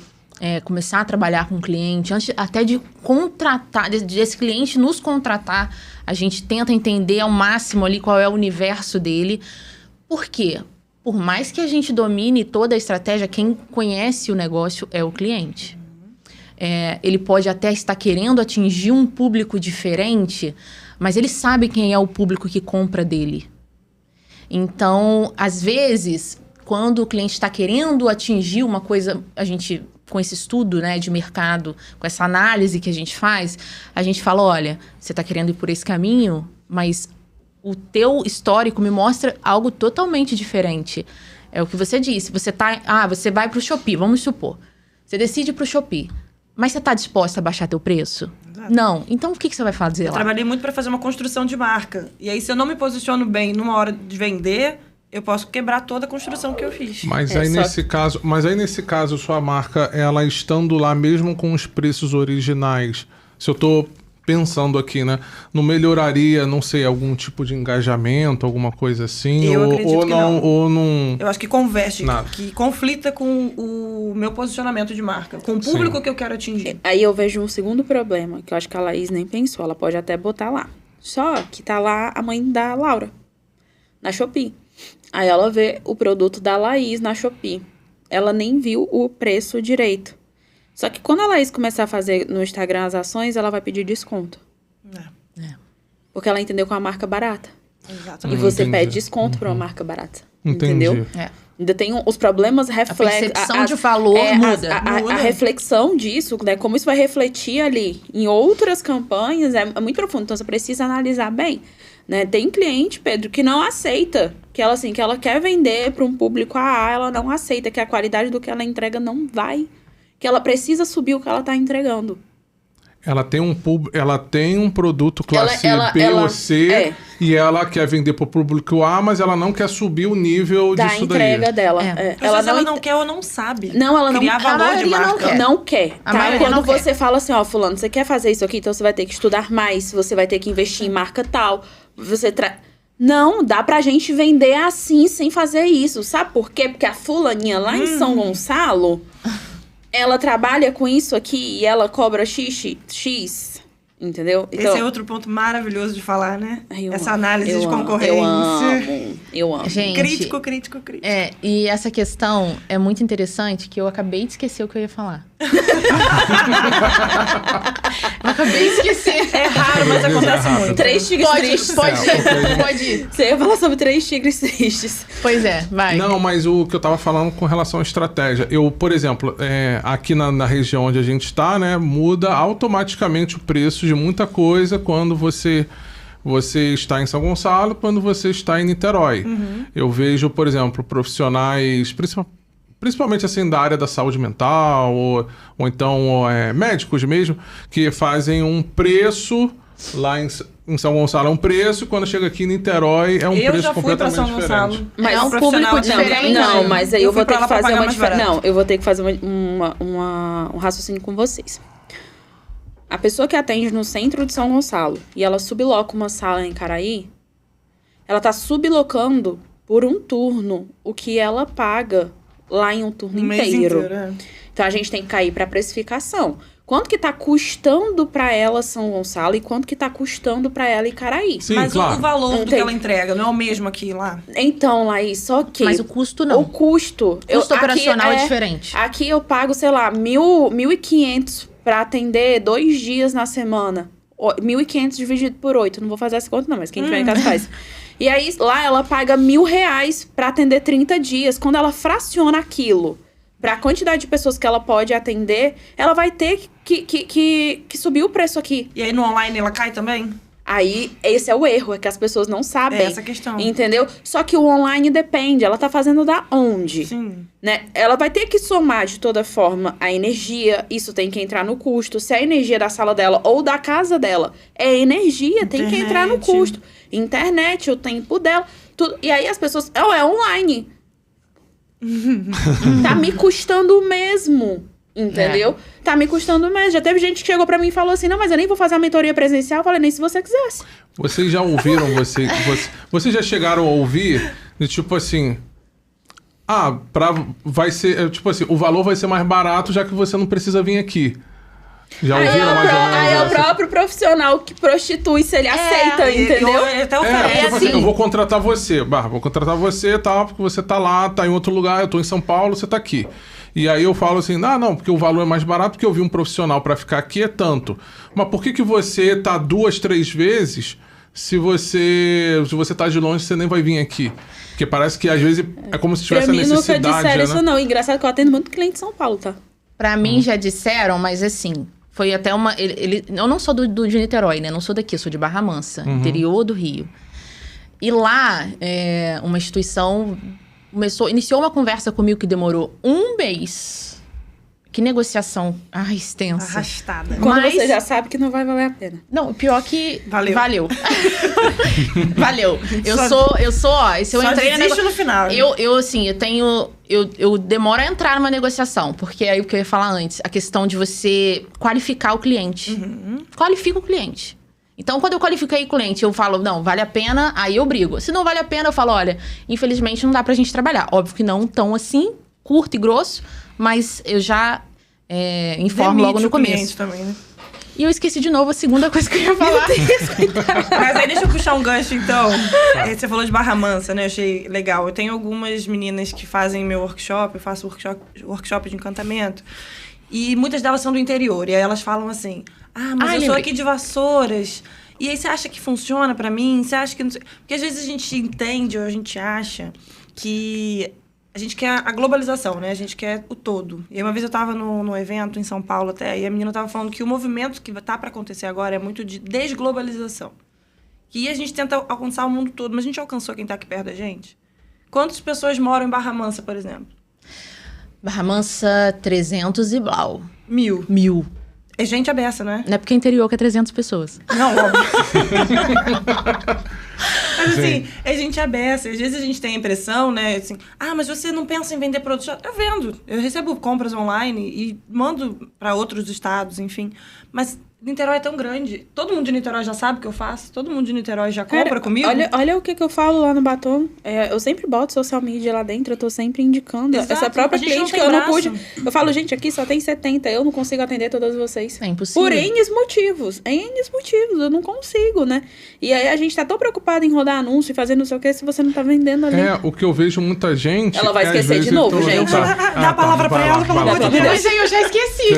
começar a trabalhar com o cliente, antes até de contratar, desse cliente nos contratar, a gente tenta entender ao máximo ali qual é o universo dele. Por quê? Por mais que a gente domine toda a estratégia, quem conhece o negócio é o cliente. Ele pode até estar querendo atingir um público diferente, mas ele sabe quem é o público que compra dele. Então, às vezes, quando o cliente está querendo atingir uma coisa, a gente, com esse estudo, né, de mercado, com essa análise que a gente faz, a gente fala, olha, você está querendo ir por esse caminho, mas o teu histórico me mostra algo totalmente diferente. É o que você disse, você vai para o Shopee, vamos supor. Você decide para o Shopee. Mas você está disposta a baixar teu preço? Exato. Não. Então, o que você vai fazer lá? Eu trabalhei muito para fazer uma construção de marca. E aí, se eu não me posiciono bem numa hora de vender, eu posso quebrar toda a construção que eu fiz. Mas aí, nesse caso, sua marca, ela estando lá mesmo com os preços originais, se eu estou pensando aqui, né? Não melhoraria, não sei, algum tipo de engajamento, alguma coisa assim? Eu acredito que não. Ou não... Eu acho que converte, Nada. que conflita com o meu posicionamento de marca, com o público que eu quero atingir. Aí eu vejo um segundo problema, que eu acho que a Laís nem pensou. Ela pode até botar lá. Só que tá lá a mãe da Laura, na Shopee. Aí ela vê o produto da Laís na Shopee. Ela nem viu o preço direito. Só que quando a Laís começar a fazer no Instagram as ações, ela vai pedir desconto. Porque ela entendeu que é uma marca barata. Exatamente. E você pede desconto para uma marca barata. Entendi. Entendeu? Ainda tem os problemas reflexos. A percepção de valor muda. A reflexão disso, né? Como isso vai refletir ali em outras campanhas, é muito profundo. Então, você precisa analisar bem. Né? Tem cliente, Pedro, que não aceita. Que ela quer vender para um público AA, ela não aceita. Que a qualidade do que ela entrega não vai. Que ela precisa subir o que ela está entregando. Ela tem um produto classe B ou C e ela quer vender para o público A, mas ela não quer subir o nível disso daí. Da entrega dela. Ela não quer ou não sabe. Não, ela não criar valor de marca. Não quer. A Tá? maioria Quando não você quer. fala assim, ó, fulano, você quer fazer isso aqui, então você vai ter que estudar mais, você vai ter que investir em marca tal. Não, dá pra gente vender assim, sem fazer isso. Sabe por quê? Porque a fulaninha lá em São Gonçalo... Ela trabalha com isso aqui e ela cobra X, entendeu? Então, esse é outro ponto maravilhoso de falar, né? Essa amo, análise de concorrência. Eu amo. Gente, Crítico. E essa questão é muito interessante, que eu acabei de esquecer o que eu ia falar. Eu acabei de esquecer. É raro, mas acontece muito. 3 tigres tristes. Pode ir. Você ia falar sobre 3 tigres tristes. Pois é, vai. Não, mas o que eu tava falando com relação à estratégia. Eu, por exemplo, aqui na região onde a gente está, né, muda automaticamente o preço de muita coisa quando você está em São Gonçalo, quando você está em Niterói. Eu vejo, por exemplo, profissionais, principalmente assim da área da saúde mental, ou então médicos mesmo, que fazem um preço lá em São Gonçalo é um preço, quando chega aqui em Niterói é um preço completamente diferente. Mas é um público diferente. Não, mas aí eu vou ter que fazer uma diferença. Não, eu vou ter que fazer um raciocínio com vocês. A pessoa que atende no centro de São Gonçalo e ela subloca uma sala em Caraí, ela tá sublocando por um turno o que ela paga lá em um turno inteiro. Então a gente tem que cair para precificação. Quanto que tá custando para ela São Gonçalo e quanto que tá custando para ela Icaraí? Sim, mas claro. o valor do que ela entrega não é o mesmo aqui e lá? Então, Laís, só que... Mas o custo não. O custo... O custo operacional é diferente. Aqui eu pago, sei lá, 1.500 para atender 2 dias na semana. 1.500 dividido por 8. Não vou fazer essa conta não, mas quem tiver em casa faz. E aí, lá ela paga R$1.000 para atender 30 dias. Quando ela fraciona aquilo para a quantidade de pessoas que ela pode atender, ela vai ter que subir o preço aqui. E aí no online ela cai também? Aí, esse é o erro, é que as pessoas não sabem. É essa a questão. Entendeu? Só que o online depende, ela tá fazendo da onde? Sim. Né? Ela vai ter que somar, de toda forma, a energia, isso tem que entrar no custo. Se é a energia da sala dela ou da casa dela é energia, tem que entrar no custo. Internet, o tempo dela, tudo. E aí as pessoas, é online. Tá me custando o mesmo. Entendeu? Tá me custando mais. Já teve gente que chegou pra mim e falou assim, não, mas eu nem vou fazer a mentoria presencial. Eu falei, nem se você quisesse. Vocês já ouviram, vocês já chegaram a ouvir, de tipo assim... vai ser, tipo assim, o valor vai ser mais barato, já que você não precisa vir aqui. Já ouviram mais ou menos? Aí é o próprio profissional que prostitui se ele aceita, entendeu? Até Tipo assim, eu vou contratar você, vou contratar você, tal, porque você tá lá, tá em outro lugar, eu tô em São Paulo, você tá aqui. E aí eu falo assim, não, porque o valor é mais barato, porque eu vi um profissional pra ficar aqui é tanto. Mas por que você tá 2, 3 vezes se você tá de longe, você nem vai vir aqui? Porque parece que às vezes é como se tivesse a necessidade, nunca disseram isso, né? não. Engraçado que eu atendo muito cliente de São Paulo, tá? Pra mim já disseram, mas assim, foi até uma... eu não sou de Niterói, né? Não sou daqui, eu sou de Barra Mansa, interior do Rio. E lá, uma instituição iniciou uma conversa comigo que demorou 1 mês. Que negociação extensa. Arrastada. Quando você já sabe que não vai valer a pena. Não, pior que... Valeu. Valeu. Se eu só entrei na desiste no final. Eu demoro a entrar numa negociação, porque aí o que eu ia falar antes, a questão de você qualificar o cliente. Qualifica o cliente. Então, quando eu qualifiquei o cliente, eu falo, não, vale a pena, aí eu brigo. Se não vale a pena, eu falo, olha, infelizmente não dá pra gente trabalhar. Óbvio que não tão assim, curto e grosso, mas eu já informo logo no começo. Também, né? E eu esqueci de novo a segunda coisa que eu ia falar. Mas aí deixa eu puxar um gancho, então. Você falou de Barra Mansa, né? Eu achei legal. Eu tenho algumas meninas que fazem meu workshop, eu faço workshop de encantamento. E muitas delas são do interior. E aí elas falam assim, mas eu sou aqui de Vassouras. E aí você acha que funciona pra mim? Você acha que não sei... Porque às vezes a gente entende ou a gente acha que... A gente quer a globalização, né? A gente quer o todo. E aí uma vez eu tava no evento em São Paulo até, e a menina tava falando que o movimento que tá para acontecer agora é muito de desglobalização. Que a gente tenta alcançar o mundo todo, mas a gente alcançou quem tá aqui perto da gente? Quantas pessoas moram em Barra Mansa, por exemplo? Barra Mansa, 300 e blau. 1.000. É gente abessa, né? Não é porque é interior que é 300 pessoas. Não, óbvio. Mas assim, é gente abessa. Às vezes a gente tem a impressão, né? Assim, mas você não pensa em vender produtos? Eu vendo. Eu recebo compras online e mando para outros estados, enfim. Mas Niterói é tão grande. Todo mundo de Niterói já sabe o que eu faço. Todo mundo de Niterói já compra comigo. Olha o que eu falo lá no Batom. Eu sempre boto social media lá dentro. Eu tô sempre indicando. Exato. Essa própria A gente cliente não que eu tem não pude... braço. Eu falo, gente, aqui só tem 70. Eu não consigo atender todas vocês. É impossível. Por N motivos. N motivos. Eu não consigo, né? E aí a gente tá tão preocupado em rodar anúncio e fazer não sei o que se você não tá vendendo ali. O que eu vejo muita gente... Ela vai esquecer de novo, gente. Dá a palavra pra ela, pelo amor de Deus. Mas aí eu já esqueci.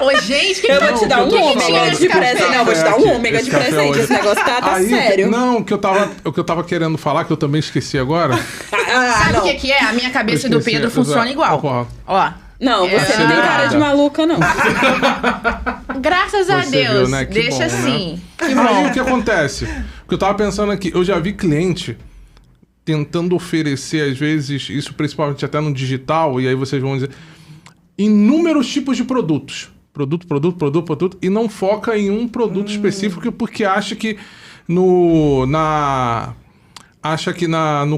Ô, gente, que Eu vou te dar um ômega de presente. Não, eu vou te dar um ômega de presente. Esse negócio tá sério. Não, o que eu tava querendo falar, que eu também esqueci agora. Sabe o que é? A minha cabeça do Pedro funciona igual. Ó. Não, você não tem cara de maluca, não. Graças a Você Deus. viu, né? Que Deixa bom, assim. né? Que Aí bom. o que acontece? Porque eu tava pensando aqui, eu já vi cliente tentando oferecer, às vezes, isso principalmente até no digital, e aí vocês vão dizer, inúmeros tipos de produtos. Produto, e não foca em um produto específico porque acha que no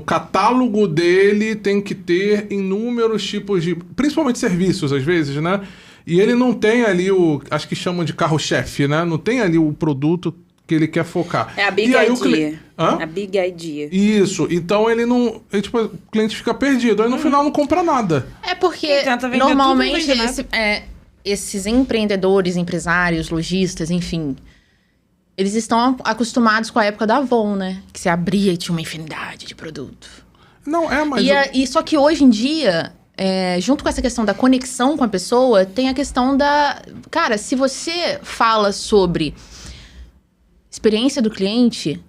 catálogo dele tem que ter inúmeros tipos de... Principalmente serviços, às vezes, né? E ele não tem ali acho que chamam de carro-chefe, né? Não tem ali o produto que ele quer focar. É a Big Idea. A Big Idea. Isso. Então o cliente fica perdido. Aí no final não compra nada. É porque Tenta vender normalmente tudo, vende esses empreendedores, empresários, lojistas, enfim, eles estão acostumados com a época da Avon, né? Que você abria e tinha uma infinidade de produto. Não, mas... E só que hoje em dia, junto com essa questão da conexão com a pessoa, tem a questão da... Cara, se você fala sobre experiência do cliente,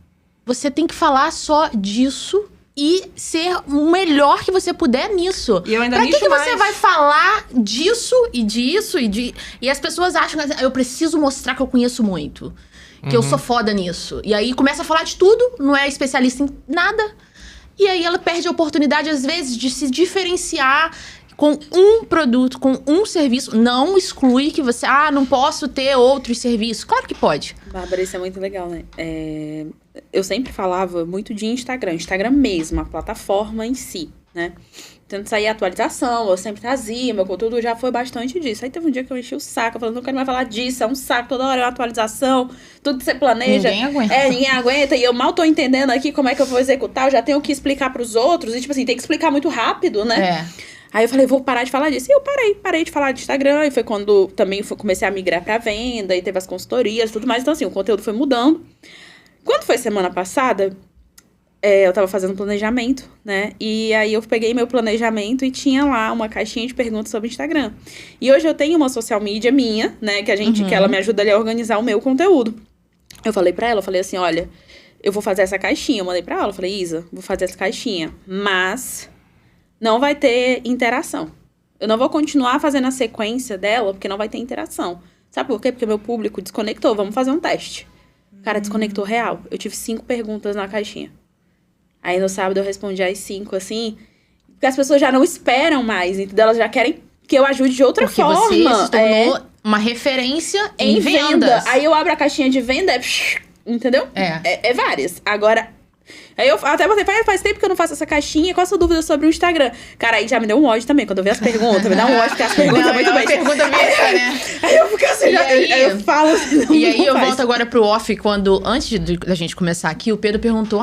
você tem que falar só disso e ser o melhor que você puder nisso. E eu ainda pra que mais. você vai falar disso e disso e as pessoas acham que eu preciso mostrar que eu conheço muito. Que eu sou foda nisso. E aí começa a falar de tudo, não é especialista em nada. E aí ela perde a oportunidade, às vezes, de se diferenciar com um produto, com um serviço. Não exclui que você... não posso ter outros serviços. Claro que pode. Bárbara, isso é muito legal, né? Eu sempre falava muito de Instagram. Instagram mesmo, a plataforma em si. né? Tento sair atualização, eu sempre trazia, meu conteúdo já foi bastante disso. Aí teve um dia que eu enchi o saco, falando, não quero mais falar disso, é um saco, toda hora é uma atualização, tudo que você planeja. Ninguém aguenta. Ninguém aguenta, e eu mal tô entendendo aqui como é que eu vou executar, eu já tenho que explicar pros outros, e tipo assim, tem que explicar muito rápido, né? Aí eu falei, vou parar de falar disso. E eu parei de falar de Instagram, e foi quando também comecei a migrar pra venda, e teve as consultorias e tudo mais. Então assim, o conteúdo foi mudando. Quando foi semana passada, eu tava fazendo planejamento, né? E aí eu peguei meu planejamento e tinha lá uma caixinha de perguntas sobre Instagram. E hoje eu tenho uma social media minha, né? Que ela me ajuda ali a organizar o meu conteúdo. Eu falei pra ela, eu falei assim, olha, eu vou fazer essa caixinha. Eu mandei pra ela, eu falei, Isa, vou fazer essa caixinha, mas não vai ter interação. Eu não vou continuar fazendo a sequência dela, porque não vai ter interação. Sabe por quê? Porque meu público desconectou. Vamos fazer um teste. O cara desconectou real. Eu tive 5 perguntas na caixinha. Aí no sábado eu respondi as 5, assim, porque as pessoas já não esperam mais, entendeu? Elas já querem que eu ajude de outra forma. Porque você se tornou uma referência em vendas. Aí eu abro a caixinha de venda, entendeu? É várias. Agora, aí eu até botei, faz tempo que eu não faço essa caixinha, qual a sua dúvida sobre o Instagram? Cara, aí já me deu um ódio também, quando eu vi as perguntas, me dá um ódio, porque as perguntas são muito bem. Pergunta besta, né? Aí eu fico assim, aí eu falo assim, E aí eu volto agora pro off, quando, antes da gente começar aqui, o Pedro perguntou,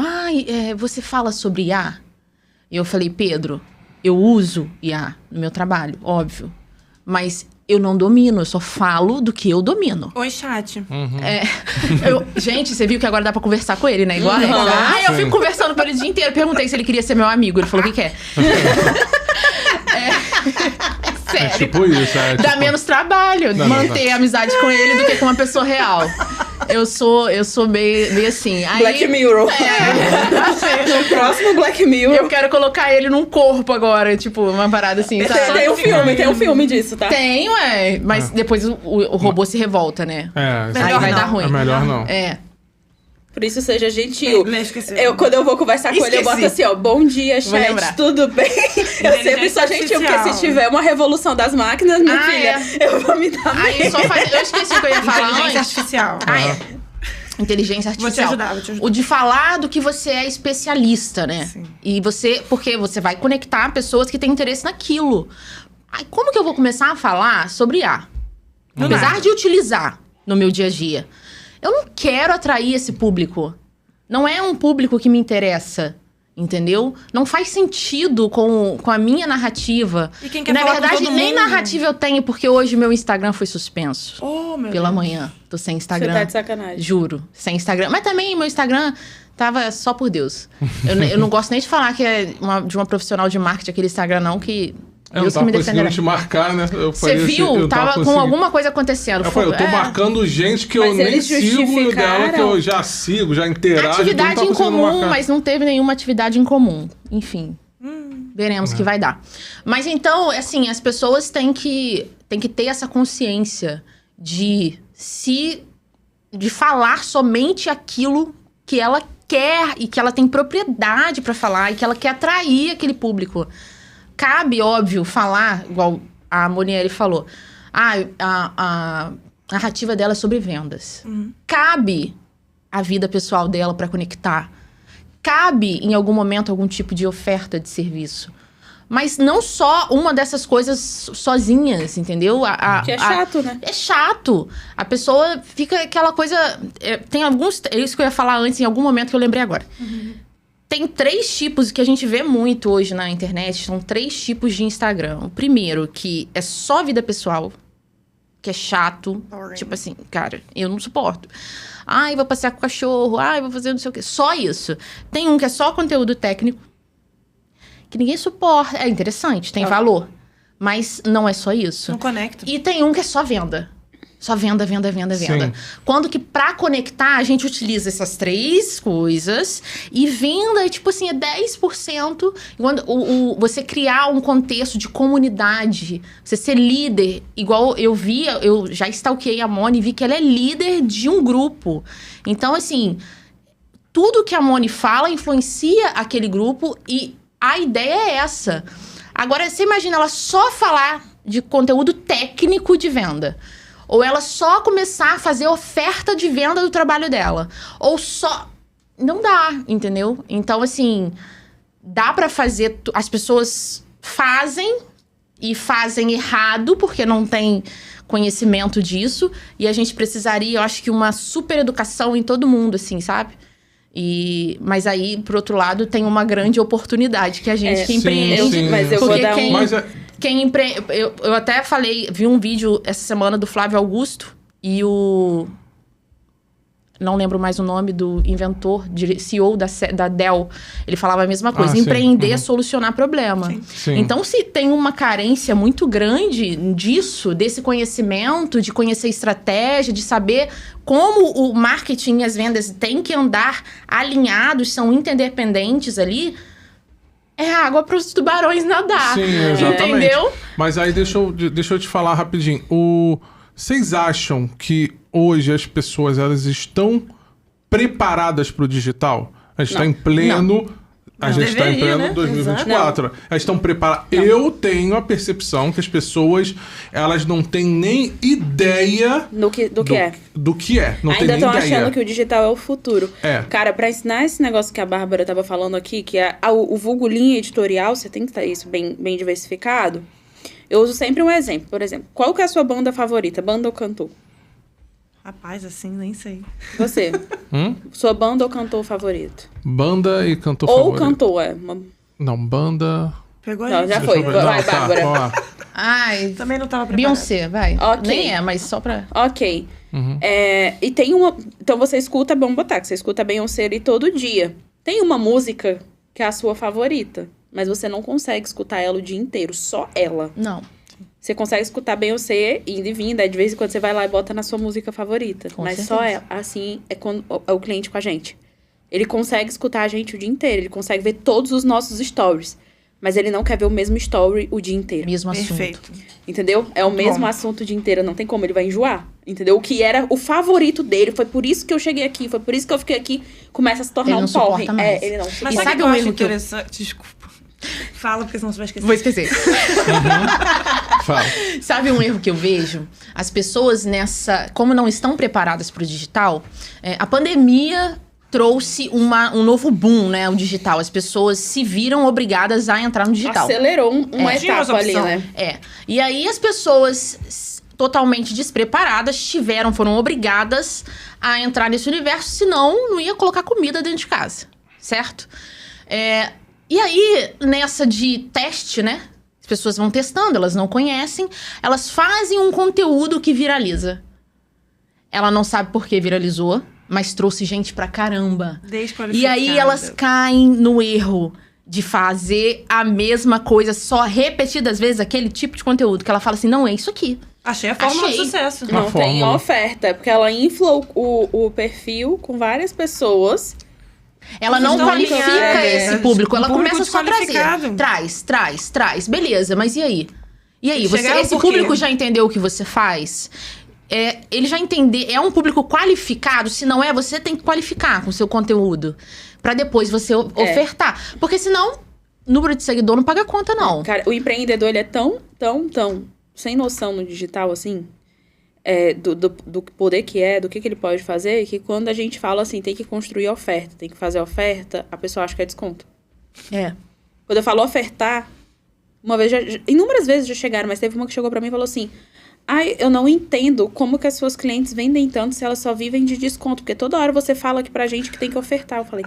você fala sobre IA? E eu falei, Pedro, eu uso IA no meu trabalho, óbvio, mas eu não domino, eu só falo do que eu domino. Oi, chat. Gente, você viu que agora dá pra conversar com ele, né? Igual a Alex. Eu fico conversando com ele o dia inteiro. Perguntei se ele queria ser meu amigo. Ele falou que quer. Sério. É tipo isso, Dá menos trabalho manter amizade com ele do que com uma pessoa real. Eu sou meio assim. Aí, Black Mirror. No próximo Black Mirror. Eu quero colocar ele num corpo agora, tipo, uma parada assim. Tem um filme disso, tá? Tem, ué. Mas depois o robô se revolta, né? Aí vai dar ruim. É melhor não. Por isso, seja gentil. Esqueci. Quando eu vou conversar com ele, eu boto assim, ó, bom dia, chat, tudo bem? Eu sempre sou gentil, porque se tiver uma revolução das máquinas, minha filha, eu vou me dar bem. Eu esqueci o que eu ia falar antes. Inteligência artificial. Inteligência artificial. Vou te ajudar. O de falar do que você é especialista, né? Sim. E porque você vai conectar pessoas que têm interesse naquilo. Aí, como que eu vou começar a falar sobre IA? Apesar de utilizar no meu dia a dia. Eu não quero atrair esse público. Não é um público que me interessa, entendeu? Não faz sentido com a minha narrativa. E quem quer Na falar verdade, com todo nem mundo? narrativa eu tenho, porque hoje meu Instagram foi suspenso. Meu Pela Deus. manhã. Tô sem Instagram. Você tá de sacanagem. Juro, sem Instagram. Mas também meu Instagram tava só por Deus. Eu não gosto nem de falar que é de uma profissional de marketing aquele Instagram, não, que Eu não Deus que tava me conseguindo defenderá. te marcar, né? Você viu? Tava com alguma coisa acontecendo. Eu falei, eu tô marcando gente que eu Mas nem eles sigo e dela que eu justificaram. já sigo, já interajo. Atividade então não em tá conseguindo comum, marcar. mas não teve nenhuma atividade em comum. Enfim. Veremos o que vai dar. Mas então, assim, as pessoas têm que ter essa consciência de falar somente aquilo que ela quer e que ela tem propriedade pra falar e que ela quer atrair aquele público. Cabe, óbvio, falar, igual a Monieri falou. A narrativa dela é sobre vendas. Cabe a vida pessoal dela pra conectar. Cabe, em algum momento, algum tipo de oferta de serviço. Mas não só uma dessas coisas sozinhas, entendeu? Que é chato, né? É chato. A pessoa fica aquela coisa... tem alguns... É isso que eu ia falar antes, em algum momento que eu lembrei agora. Tem 3 tipos que a gente vê muito hoje na internet. São 3 tipos de Instagram. O primeiro, que é só vida pessoal. Que é chato. Boring. Tipo assim, cara, eu não suporto. Ai, vou passear com o cachorro. Ai, vou fazer não sei o quê. Só isso. Tem um que é só conteúdo técnico. Que ninguém suporta. É interessante, tem valor. Mas não é só isso. Não conecta. E tem um que é só venda. Só venda, venda, venda, venda. Sim. Quando que pra conectar, a gente utiliza essas 3 coisas. E venda, tipo assim, é 10%. Quando você criar um contexto de comunidade. Você ser líder. Igual eu já stalkeei a Moni e vi que ela é líder de um grupo. Então, assim, tudo que a Moni fala influencia aquele grupo e a ideia é essa. Agora, você imagina ela só falar de conteúdo técnico de venda. Ou ela só começar a fazer oferta de venda do trabalho dela. Ou só... Não dá, entendeu? Então, assim... dá pra fazer... As pessoas fazem e fazem errado, porque não tem conhecimento disso. E a gente precisaria, eu acho que uma super educação em todo mundo, assim, sabe? Mas aí, por outro lado, tem uma grande oportunidade que a gente que empreende. Sim, mas eu vou dar eu até vi um vídeo essa semana do Flávio Augusto e não lembro mais o nome do inventor, CEO da Dell. Ele falava a mesma coisa. Empreender é solucionar problema. Sim. Então, se tem uma carência muito grande disso, desse conhecimento, de conhecer estratégia, de saber como o marketing e as vendas têm que andar alinhados, são interdependentes ali, é água para os tubarões nadar. Sim, exatamente. Entendeu? Mas aí, deixa eu te falar rapidinho. Vocês acham que hoje as pessoas elas estão preparadas para o digital? A gente está em pleno... A gente está em pleno 2024. Elas estão preparadas. Eu tenho a percepção que as pessoas elas não têm nem ideia do que é. Do que é. Não Ainda tem nem estão ideia. achando que o digital é o futuro. Cara, para ensinar esse negócio que a Bárbara estava falando aqui, que é o vulgo linha editorial, você tem que ter isso bem diversificado. Eu uso sempre um exemplo. Por exemplo, qual que é a sua banda favorita? Banda ou cantor? Rapaz, assim, nem sei. Você. Sua banda ou cantor favorito? Banda e cantor ou favorito. Ou cantor, Não, banda... Pegou aí? Não, já foi. Vai, Bárbara. Ai, também não tava preparada. Beyoncé, vai. Ok. Nem é, mas só pra... Ok. E tem uma... Então você escuta, vamos botar, que você escuta Beyoncé ali todo dia. Tem uma música que é a sua favorita, mas você não consegue escutar ela o dia inteiro, só ela. Não. Você consegue escutar Beyoncé indo e vindo, aí de vez em quando você vai lá e bota na sua música favorita. Com mas certeza. só ela. Assim é quando é o cliente com a gente. Ele consegue escutar a gente o dia inteiro, ele consegue ver todos os nossos stories. Mas ele não quer ver o mesmo story o dia inteiro. Mesmo assunto. Perfeito. Entendeu? É o mesmo assunto o dia inteiro, não tem como, ele vai enjoar. Entendeu? O que era o favorito dele, foi por isso que eu cheguei aqui, foi por isso que eu fiquei aqui, começa a se tornar Ele não porre. suporta mais. Ele não Mas suporta. E sabe sabe o que eu um acho erro que eu- interessante? Desculpa. Fala, porque senão você vai esquecer. Vou esquecer. Fala. Sabe um erro que eu vejo? As pessoas como não estão preparadas para o digital, a pandemia trouxe um novo boom, né? O digital. As pessoas se viram obrigadas a entrar no digital. Acelerou uma Tinha mais etapa ali, opção. né? E aí as pessoas totalmente despreparadas foram obrigadas a entrar nesse universo, senão não ia colocar comida dentro de casa, certo? E aí, nessa de teste, né? As pessoas vão testando, elas não conhecem, elas fazem um conteúdo que viraliza. Ela não sabe por que viralizou, mas trouxe gente pra caramba. E aí elas caem no erro de fazer a mesma coisa, só repetidas vezes, aquele tipo de conteúdo, que ela fala assim, não, é isso aqui. Achei a fórmula Achei. do sucesso. Uma Não tem fórmula. oferta, porque ela infla o perfil com várias pessoas. Ela não Estão qualifica alinhadas. esse público. Ela Público começa só a trazer. desqualificado. Traz. Beleza, mas e aí? E aí, Chegaram esse por quê? público já entendeu o que você faz? Ele já entendeu. É um público qualificado? Se não é, você tem que qualificar com o seu conteúdo. Pra depois você ofertar. Porque senão, número de seguidor não paga conta, não. Cara, o empreendedor, ele é tão sem noção no digital, assim, do poder que é, do que ele pode fazer, que quando a gente fala assim, tem que construir oferta, tem que fazer oferta, a pessoa acha que é desconto. Quando eu falo ofertar, uma vez, inúmeras vezes já chegaram, mas teve uma que chegou pra mim e falou assim, eu não entendo como que as suas clientes vendem tanto se elas só vivem de desconto, porque toda hora você fala aqui pra gente que tem que ofertar. Eu falei,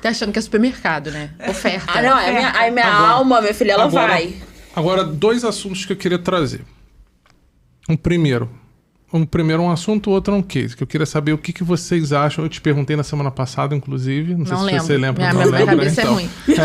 Tá achando que é supermercado, né? Oferta. não, aí minha alma, minha filha, ela vai. Agora, 2 assuntos que eu queria trazer. Um primeiro um assunto, o outro é um case. Que eu queria saber o que vocês acham. Eu te perguntei na semana passada, inclusive. Não sei se você lembra. Minha cabeça é ruim. Então.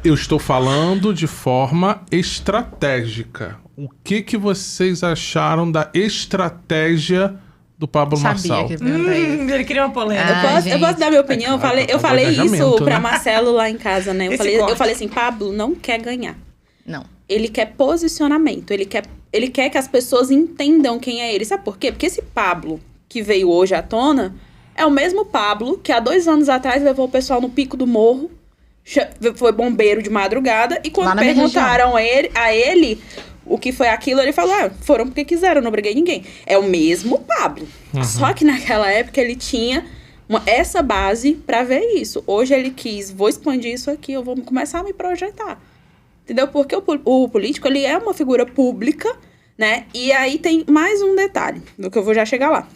Eu estou falando de forma estratégica. O que vocês acharam da estratégia do Pablo Marçal? Que ele Ele queria uma polêmica. Eu posso dar minha opinião? Eu falei isso engajamento, pra né? Marcelo lá em casa, né? Esse Eu falei assim, Pablo não quer ganhar. Não. Ele quer posicionamento. Ele quer que as pessoas entendam quem é ele. Sabe por quê? Porque esse Pablo que veio hoje à tona é o mesmo Pablo que há 2 anos atrás levou o pessoal no pico do morro, foi bombeiro de madrugada, e quando perguntaram a ele o que foi aquilo, ele falou, foram porque quiseram, não briguei ninguém. É o mesmo Pablo. Só que naquela época ele tinha essa base para ver isso. Hoje ele quis, vou expandir isso aqui, eu vou começar a me projetar. Entendeu? Porque o político, ele é uma figura pública, né? E aí tem mais um detalhe, do que eu vou já chegar lá.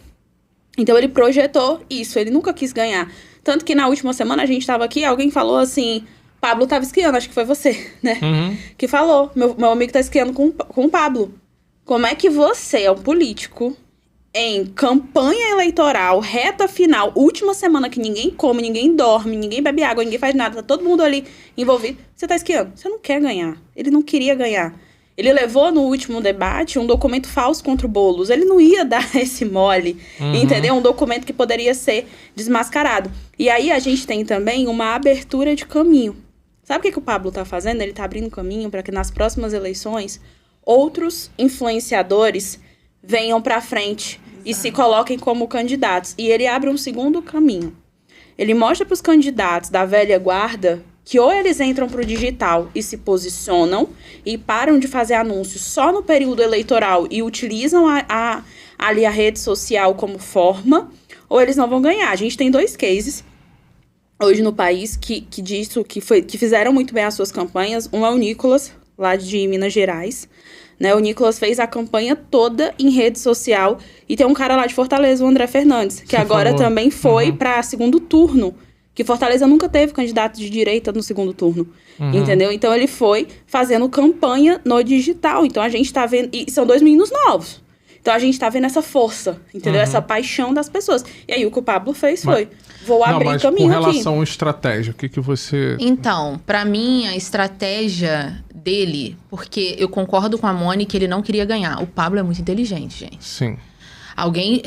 Então, ele projetou isso, ele nunca quis ganhar. Tanto que na última semana a gente tava aqui, alguém falou assim, Pablo tava esquiando, acho que foi você, né? Que falou, meu amigo tá esquiando com o Pablo. Como é que você é um político em campanha eleitoral, reta final, última semana que ninguém come, ninguém dorme, ninguém bebe água, ninguém faz nada, tá todo mundo ali envolvido, você tá esquiando? Você não quer ganhar. Ele não queria ganhar. Ele levou no último debate um documento falso contra o Boulos. Ele não ia dar esse mole, entendeu? Um documento que poderia ser desmascarado. E aí a gente tem também uma abertura de caminho. Sabe o que o Pablo tá fazendo? Ele tá abrindo caminho para que nas próximas eleições outros influenciadores venham para frente e se coloquem como candidatos. E ele abre um segundo caminho. Ele mostra para os candidatos da velha guarda que ou eles entram para o digital e se posicionam e param de fazer anúncios só no período eleitoral e utilizam ali a rede social como forma, ou eles não vão ganhar. A gente tem 2 cases hoje no país que fizeram muito bem as suas campanhas. Um é o Nicolas, lá de Minas Gerais. Né? O Nicolas fez a campanha toda em rede social. E tem um cara lá de Fortaleza, o André Fernandes, que agora também foi para segundo turno. Que Fortaleza nunca teve candidato de direita no segundo turno, entendeu? Então, ele foi fazendo campanha no digital. Então, a gente tá vendo... E são 2 meninos novos. Então, a gente tá vendo essa força, entendeu? Essa paixão das pessoas. E aí, o que o Pablo fez foi... Vou abrir caminho aqui. Com relação à estratégia, o que você... Então, pra mim, a estratégia dele... Porque eu concordo com a Moni que ele não queria ganhar. O Pablo é muito inteligente, gente. Sim.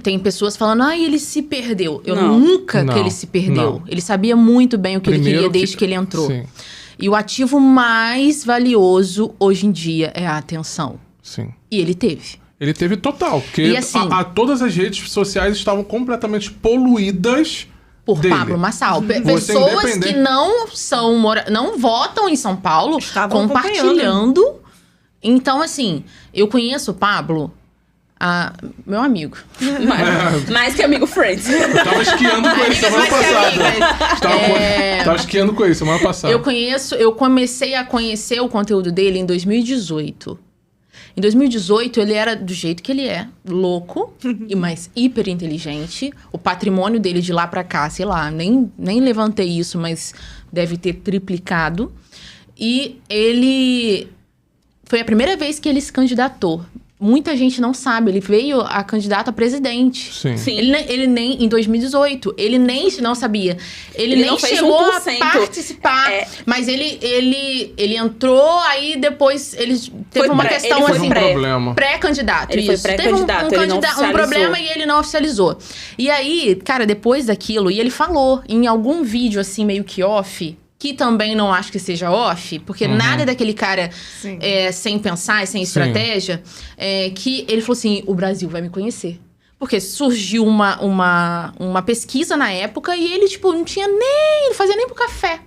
Tem pessoas falando, ele se perdeu. Nunca que ele se perdeu. Não. Ele sabia muito bem o que ele queria desde que ele entrou. Sim. E o ativo mais valioso hoje em dia é a atenção. Sim. E ele teve. Ele teve total, porque e assim, todas as redes sociais estavam completamente poluídas por dele. Pablo Marçal. Pessoas que não votam em São Paulo, estavam compartilhando. Então, assim, eu conheço o Pablo... meu amigo. Mais que amigo friends. Eu tava esquiando com ele semana passada. Tava esquiando com ele semana passada. Eu comecei a conhecer o conteúdo dele em 2018. Em 2018, ele era do jeito que ele é. Louco, mas hiper inteligente. O patrimônio dele de lá pra cá, sei lá, nem levantei isso, mas deve ter triplicado. E ele... Foi a primeira vez que ele se candidatou. Muita gente não sabe, ele veio a candidato a presidente. Sim. Ele nem, em 2018, ele nem não sabia. Ele nem chegou a participar. Mas ele entrou, aí depois ele teve uma questão assim, pré-candidato. Ele foi pré-candidato, teve um problema e ele não oficializou. E aí, cara, depois daquilo, e ele falou em algum vídeo assim, meio que off... Que também não acho que seja off, porque nada daquele cara sem pensar e sem estratégia, que ele falou assim, o Brasil vai me conhecer. Porque surgiu uma pesquisa na época e ele, tipo, não fazia nem pro café.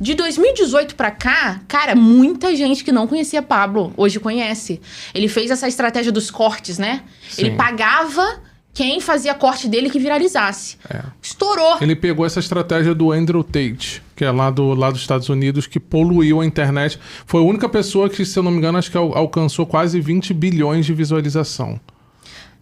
De 2018 pra cá, cara, muita gente que não conhecia Pablo, hoje conhece. Ele fez essa estratégia dos cortes, né? Sim. Ele pagava... Quem fazia corte dele que viralizasse. Estourou. Ele pegou essa estratégia do Andrew Tate, que é lá dos Estados Unidos, que poluiu a internet. Foi a única pessoa que, se eu não me engano, acho que alcançou quase 20 bilhões de visualização.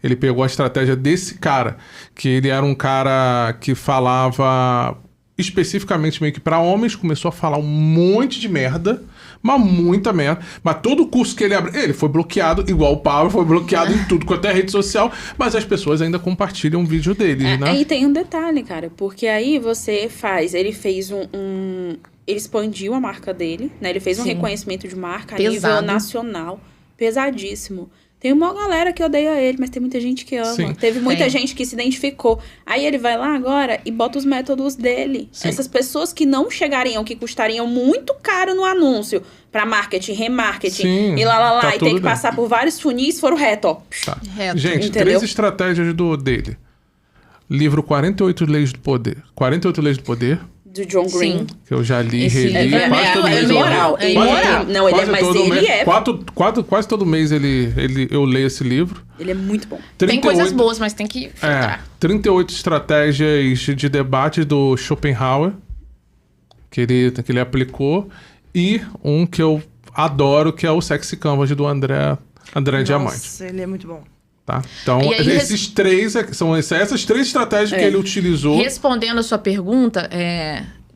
Ele pegou a estratégia desse cara, que ele era um cara que falava especificamente meio que pra homens, começou a falar um monte de merda, mas muita merda. Mas todo o curso que ele abriu, ele foi bloqueado, igual o Pablo, foi bloqueado em tudo quanto é rede social, mas as pessoas ainda compartilham um vídeo deles, né? E tem um detalhe, cara, porque aí ele fez ele expandiu a marca dele, né? Ele fez um reconhecimento de marca a nível nacional, pesadíssimo. Tem uma galera que odeia ele, mas tem muita gente que ama. Sim. Teve muita gente que se identificou. Aí ele vai lá agora e bota os métodos dele. Sim. Essas pessoas que não chegariam, que custariam muito caro no anúncio para marketing, remarketing e e ter que passar por vários funis, foram reto, ó. Tá. Gente, entendeu? 3 estratégias dele. Livro 48 Leis do Poder. 48 Leis do Poder. do John Green. Que eu já li, Esse reli. livro Quase todo mês eu imoral. leio. Ele Quase é- todo- não, ele é- quase mas todo ele mês- é- quase todo mês eu leio esse livro. Ele é muito bom. Tem coisas boas, mas tem que filtrar. 38 estratégias de debate do Schopenhauer, que ele aplicou. E um que eu adoro, que é o Sexy Canvas do André Diamante. Nossa, ele é muito bom. Tá? Então, E aí, esses três, são essas três estratégias que ele utilizou. Respondendo a sua pergunta,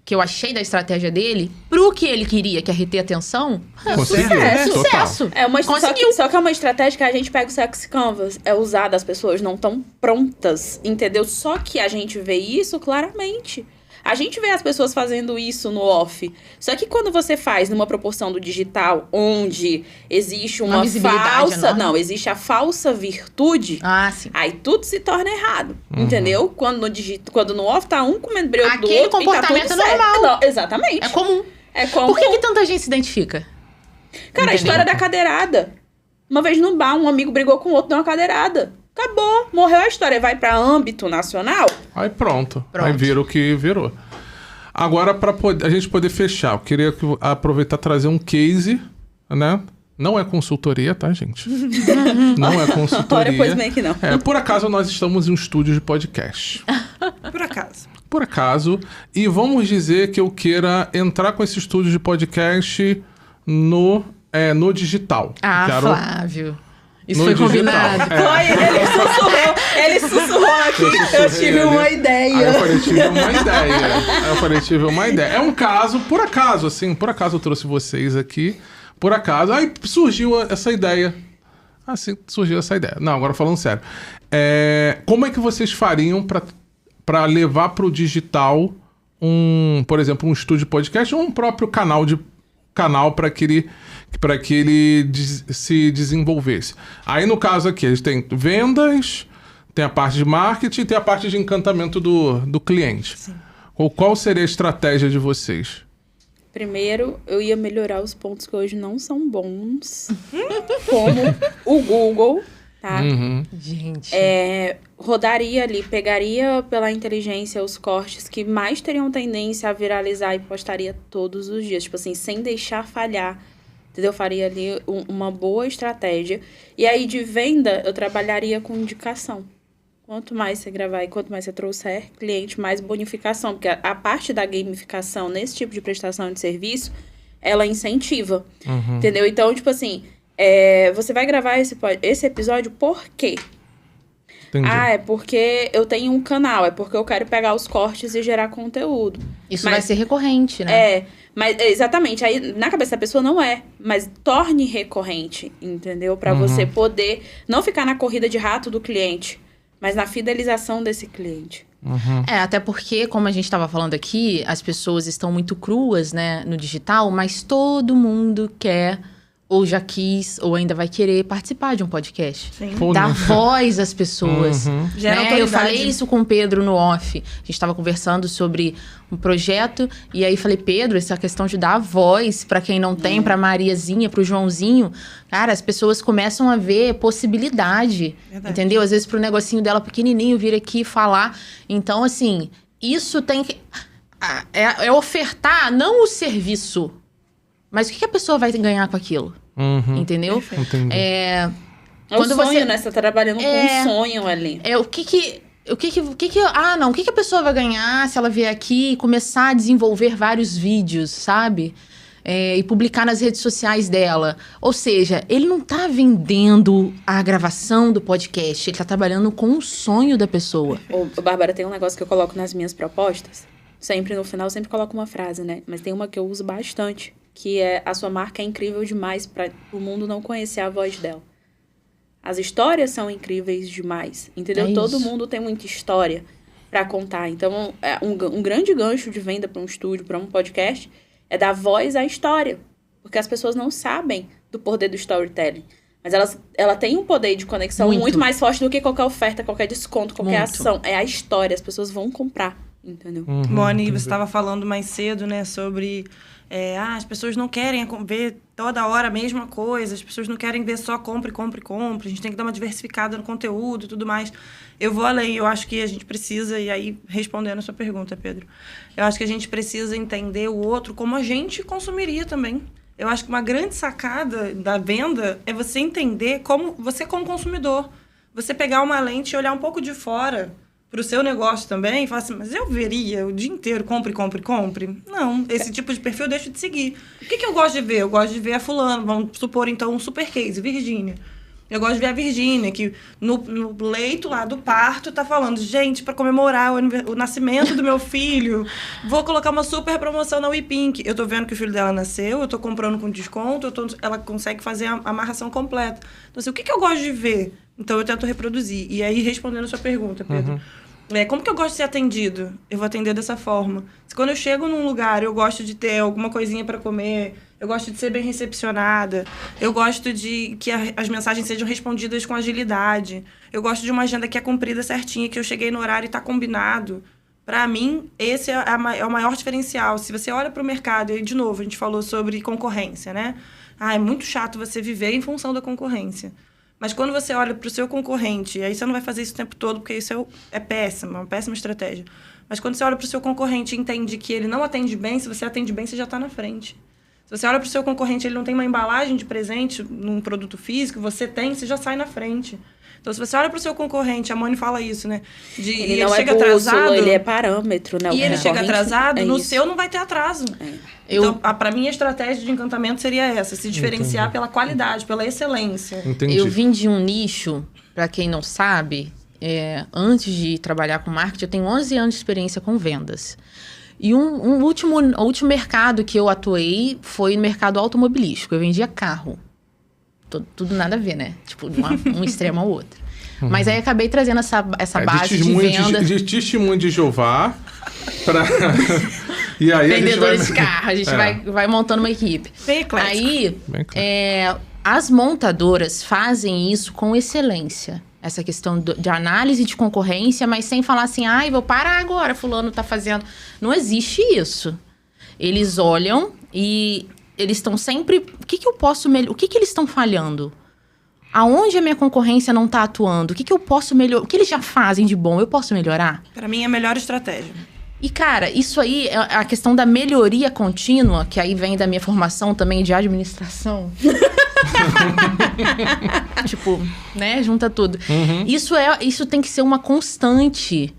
que eu achei da estratégia dele, pro que ele queria, que é reter atenção, Conseguiu, sucesso. É uma Conseguiu. só que é uma estratégia que a gente pega o Sexy Canvas, é usada, as pessoas não estão prontas, entendeu? Só que a gente vê isso claramente. A gente vê as pessoas fazendo isso no off. Só que quando você faz numa proporção do digital, onde existe uma visibilidade falsa... enorme. Não, existe a falsa virtude... Ah, sim. Aí tudo se torna errado, entendeu? Quando no off tá um comendo brioco do Aquele outro comportamento e tá tudo é normal. certo. Não, exatamente. É comum. É comum. Por que tanta gente se identifica? Cara, a Entendeu? história da cadeirada. Uma vez no bar, um amigo brigou com o outro, deu uma cadeirada. Acabou, morreu a história. Vai pra âmbito nacional? Aí pronto. Aí vira o que virou. Agora, para a gente poder fechar, eu queria aproveitar e trazer um case, né? Não é consultoria, tá, gente? Não é consultoria. Ora, pois bem que não. Por acaso, nós estamos em um estúdio de podcast. Por acaso. Por acaso. E vamos dizer que eu queira entrar com esse estúdio de podcast no digital. Ah, Quero- Flávio. Isso no foi digital. combinado. Foi, ele sussurrou aqui. Eu tive uma Aí eu ideia. falei, tive uma ideia. É um caso, por acaso, assim, por acaso eu trouxe vocês aqui, por acaso, aí surgiu essa ideia. Assim, surgiu essa ideia. Não, agora falando sério. Como é que vocês fariam pra levar pro digital por exemplo, um estúdio de podcast ou um próprio canal para que ele se desenvolvesse? Aí, no caso aqui, eles têm vendas, tem a parte de marketing e tem a parte de encantamento do cliente. Sim. Qual seria a estratégia de vocês? Primeiro, eu ia melhorar os pontos que hoje não são bons. Como o Google, tá? Gente. Rodaria ali, pegaria pela inteligência os cortes que mais teriam tendência a viralizar e postaria todos os dias. Tipo assim, sem deixar falhar. Entendeu? Eu faria ali uma boa estratégia. E aí, de venda, eu trabalharia com indicação. Quanto mais você gravar e quanto mais você trouxer cliente, mais bonificação. Porque a parte da gamificação nesse tipo de prestação de serviço, ela incentiva. Entendeu? Então, tipo assim, você vai gravar esse episódio por quê? Entendi. É porque eu tenho um canal, é porque eu quero pegar os cortes e gerar conteúdo. Isso Mas- vai ser recorrente, né? Mas exatamente, aí na cabeça da pessoa não é, mas torne recorrente, entendeu? Pra você poder não ficar na corrida de rato do cliente, mas na fidelização desse cliente. Até porque, como a gente estava falando aqui, as pessoas estão muito cruas, né, no digital, mas todo mundo quer, ou já quis, ou ainda vai querer participar de um podcast. Sim. Pô, Dar não. voz às pessoas. Gera Né? Eu autoridade. falei isso com o Pedro no off. A gente estava conversando sobre um projeto, e aí falei, Pedro, essa questão de dar voz para quem não tem, para Mariazinha, para o Joãozinho, cara, as pessoas começam a ver possibilidade, Verdade. entendeu? Às vezes pro negocinho dela pequenininho vir aqui falar. Então, assim, isso tem que... É ofertar não o serviço, mas o que a pessoa vai ganhar com aquilo, entendeu? Entendi. É Quando um sonho, você- né? Você tá trabalhando com um sonho ali. O que a pessoa vai ganhar se ela vier aqui e começar a desenvolver vários vídeos, sabe? E publicar nas redes sociais dela. Ou seja, ele não tá vendendo a gravação do podcast, ele tá trabalhando com o sonho da pessoa. Ô, Bárbara, tem um negócio que eu coloco nas minhas propostas. Sempre no final, eu sempre coloco uma frase, né? Mas tem uma que eu uso bastante, que é: a sua marca é incrível demais para o mundo não conhecer a voz dela. As histórias são incríveis demais, entendeu? É Todo isso. mundo tem muita história para contar. Então, um grande gancho de venda para um estúdio, para um podcast, é dar voz à história. Porque as pessoas não sabem do poder do storytelling. Mas ela tem um poder de conexão muito mais forte do que qualquer oferta, qualquer desconto, qualquer Muito. ação. É a história, as pessoas vão comprar, entendeu? Moni, você estava falando mais cedo, né, sobre As pessoas não querem ver toda hora a mesma coisa, as pessoas não querem ver só compre, a gente tem que dar uma diversificada no conteúdo e tudo mais. Eu vou além, eu acho que a gente precisa, e aí respondendo a sua pergunta, Pedro, eu acho que a gente precisa entender o outro como a gente consumiria também. Eu acho que uma grande sacada da venda é você entender como consumidor, você pegar uma lente e olhar um pouco de fora para o seu negócio também e falar assim, mas eu veria o dia inteiro, compre. Não, esse tipo de perfil eu deixo de seguir. O que eu gosto de ver? Eu gosto de ver a fulano, vamos supor então um super case, Virgínia. Eu gosto de ver a Virgínia, que no leito lá do parto tá falando, gente, para comemorar o nascimento do meu filho, vou colocar uma super promoção na WePink. Eu tô vendo que o filho dela nasceu, eu tô comprando com desconto, ela consegue fazer a amarração completa. Então, assim, o que eu gosto de ver? Então, eu tento reproduzir. E aí, respondendo a sua pergunta, Pedro, como que eu gosto de ser atendido? Eu vou atender dessa forma. Se quando eu chego num lugar, eu gosto de ter alguma coisinha para comer, eu gosto de ser bem recepcionada, eu gosto de que as mensagens sejam respondidas com agilidade, eu gosto de uma agenda que é cumprida certinha, que eu cheguei no horário e está combinado. Para mim, esse é o maior diferencial. Se você olha para o mercado, e de novo, a gente falou sobre concorrência, né? É muito chato você viver em função da concorrência. Mas quando você olha para o seu concorrente, aí você não vai fazer isso o tempo todo, porque isso é péssimo, uma péssima estratégia. Mas quando você olha para o seu concorrente e entende que ele não atende bem, se você atende bem, você já está na frente. Se você olha para o seu concorrente, ele não tem uma embalagem de presente num produto físico, você tem, você já sai na frente. Então, se você olha para o seu concorrente, a Moni fala isso, né? Ele não chega atrasado, ele é parâmetro, né? E ele chega atrasado, no seu não vai ter atraso. Então, para mim, a estratégia de encantamento seria essa, se diferenciar pela qualidade, pela excelência. Entendi. Eu vim de um nicho, para quem não sabe, antes de trabalhar com marketing, eu tenho 11 anos de experiência com vendas. E o último mercado que eu atuei foi no mercado automobilístico. Eu vendia carro. Tudo nada a ver, né? Tipo, de um extremo ao outro. Mas aí acabei trazendo essa base de venda. De testemunho de Jeová para... E aí vendedores de carro. A gente vai montando uma equipe. Bem eclético. Aí, as montadoras fazem isso com excelência. Essa questão de análise de concorrência, mas sem falar assim, vou parar agora, fulano tá fazendo. Não existe isso. Eles olham e eles estão sempre... O que eu posso melhorar? O que eles estão falhando? Aonde a minha concorrência não tá atuando? O que eu posso melhorar? O que eles já fazem de bom? Eu posso melhorar? Para mim, é a melhor estratégia. E, cara, isso aí, a questão da melhoria contínua, que aí vem da minha formação também de administração. Tipo, né? Junta tudo. Isso tem que ser uma constante.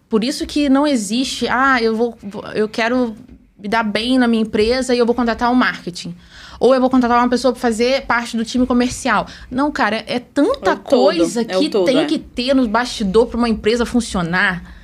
Por isso que não existe... eu quero me dar bem na minha empresa e eu vou contratar o marketing. Ou eu vou contratar uma pessoa para fazer parte do time comercial. Não, cara, é tanta coisa que tem que ter no bastidor para uma empresa funcionar.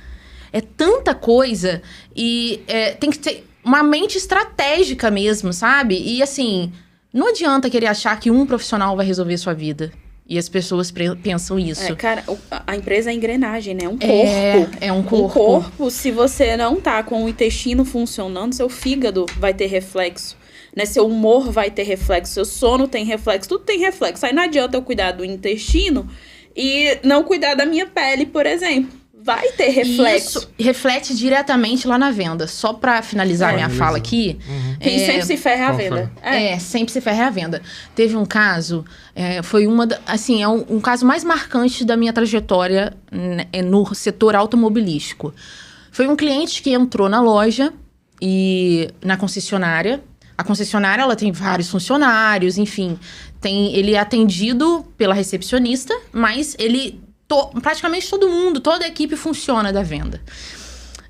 É tanta coisa. E tem que ter uma mente estratégica mesmo, sabe? E assim, não adianta querer achar que um profissional vai resolver sua vida. E as pessoas pensam isso. Cara, a empresa é engrenagem, né? É um corpo. É um corpo. Um corpo, se você não tá com o intestino funcionando, seu fígado vai ter reflexo. Né? Seu humor vai ter reflexo, seu sono tem reflexo, tudo tem reflexo. Aí não adianta eu cuidar do intestino e não cuidar da minha pele, por exemplo. Vai ter reflexo. Isso reflete diretamente lá na venda. Só pra finalizar minha fala aqui... Quem sempre se ferra é a venda. Sempre se ferra é a venda. Teve um caso, foi um caso mais marcante da minha trajetória no setor automobilístico. Foi um cliente que entrou na loja e na concessionária. A concessionária, ela tem vários funcionários, enfim. Ele é atendido pela recepcionista, mas praticamente todo mundo, toda a equipe funciona da venda.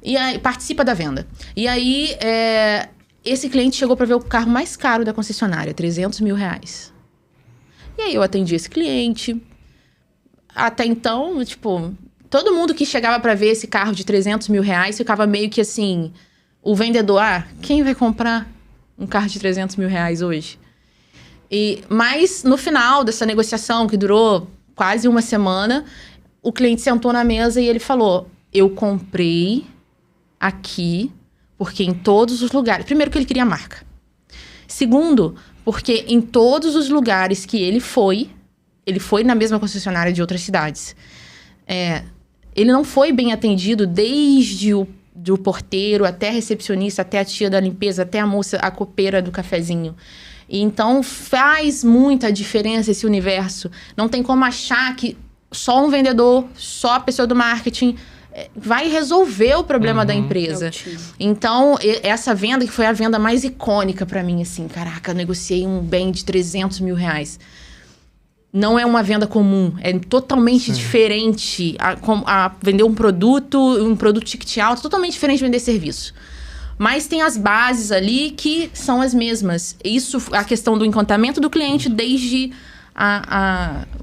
E aí, participa da venda. E aí, esse cliente chegou para ver o carro mais caro da concessionária, R$300 mil. E aí, eu atendi esse cliente. Até então, tipo, todo mundo que chegava para ver esse carro de R$300 mil ficava meio que assim... O vendedor, quem vai comprar um carro de R$300 mil hoje? Mas, no final dessa negociação, que durou quase uma semana, o cliente sentou na mesa e ele falou: eu comprei aqui porque em todos os lugares... Primeiro, que ele queria a marca. Segundo, porque em todos os lugares que ele foi na mesma concessionária de outras cidades. Ele não foi bem atendido desde do porteiro, até a recepcionista, até a tia da limpeza, até a moça, a copeira do cafezinho. E então faz muita diferença esse universo. Não tem como achar que só um vendedor, só a pessoa do marketing vai resolver o problema da empresa. Então, essa venda que foi a venda mais icônica pra mim, assim, caraca, eu negociei um bem de 300 mil reais. Não é uma venda comum, é totalmente diferente a vender um produto ticket alto, totalmente diferente de vender serviço. Mas tem as bases ali que são as mesmas. Isso, a questão do encantamento do cliente, desde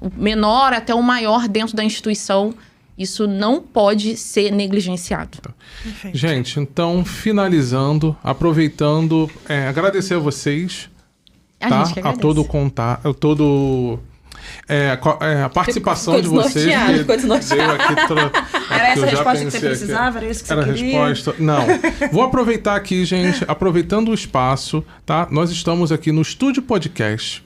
o menor até o maior dentro da instituição, isso não pode ser negligenciado. Perfeito. Gente, então, finalizando, aproveitando, agradecer a vocês, A gente que agradece. A participação de vocês. Ficou desnorteado. Era essa a resposta que você precisava? Era isso que você queria? A resposta. Não. Vou aproveitar aqui, gente, aproveitando o espaço, tá? Nós estamos aqui no Estúdio Podcast.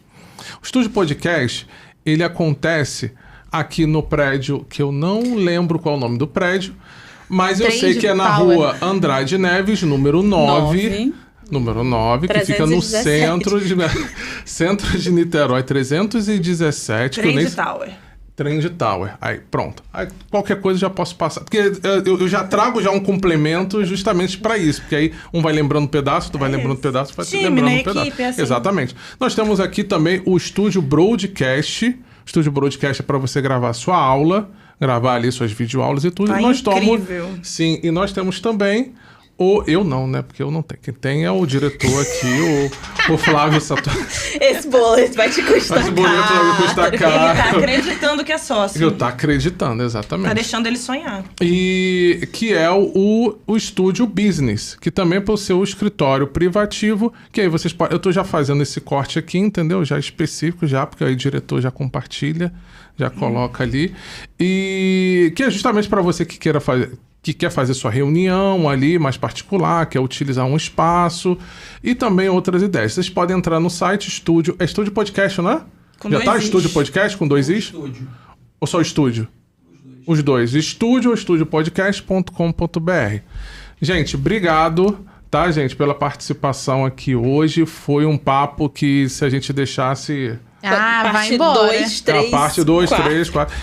O Estúdio Podcast, ele acontece aqui no prédio, que eu não lembro qual é o nome do prédio, mas eu sei que é na rua Andrade Neves, número 9. Número 9, que fica no centro de Niterói, 317. Trend Tower. Aí, pronto. Aí, qualquer coisa já posso passar. Porque eu já trago um complemento justamente para isso. Porque aí um vai lembrando um pedaço, tu vai lembrando um pedaço, vai lembrando um pedaço. Equipe, assim. Exatamente. Nós temos aqui também o Estúdio Broadcast. O Estúdio Broadcast é para você gravar sua aula, gravar ali suas videoaulas e tudo. Tá e nós incrível. Sim, e nós temos também... Eu não, né? Porque eu não tenho. Quem tem é o diretor aqui, o Flávio Sato. Esse boleto vai te custar Esse boleto vai me custar caro. Ele tá acreditando que é sócio. Eu tá acreditando, exatamente. Tá deixando ele sonhar. E que é o Estúdio Business, que também é para o seu escritório privativo, que aí vocês podem... Eu tô já fazendo esse corte aqui, entendeu? Já específico, porque aí o diretor já compartilha, já coloca ali. E que é justamente para você que queira fazer... que quer fazer sua reunião ali mais particular, quer utilizar um espaço e também outras ideias. Vocês podem entrar no site Estúdio... É Estúdio Podcast, não é? Com Já tá dois Estúdio is. Podcast com 2 is? Estúdio. Ou só Estúdio? Os dois. Estúdio ou estudiopodcast.com.br. Gente, obrigado, tá, gente, pela participação aqui hoje. Foi um papo que se a gente deixasse... vai parte embora. 2, 3, parte 2, 3, 4.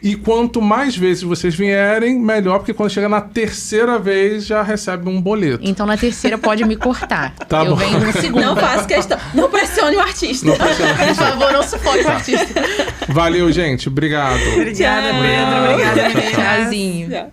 E quanto mais vezes vocês vierem, melhor, porque quando chega na terceira vez, já recebe um boleto. Então, na terceira, pode me cortar. Tá eu bom. venho no segundo. Não faço questão. Não pressione o artista. Por favor, não sufoque o artista. Valeu, gente. Obrigado. Obrigada, Tchau. Pedro. Obrigada, meninas. Tchauzinho. Já.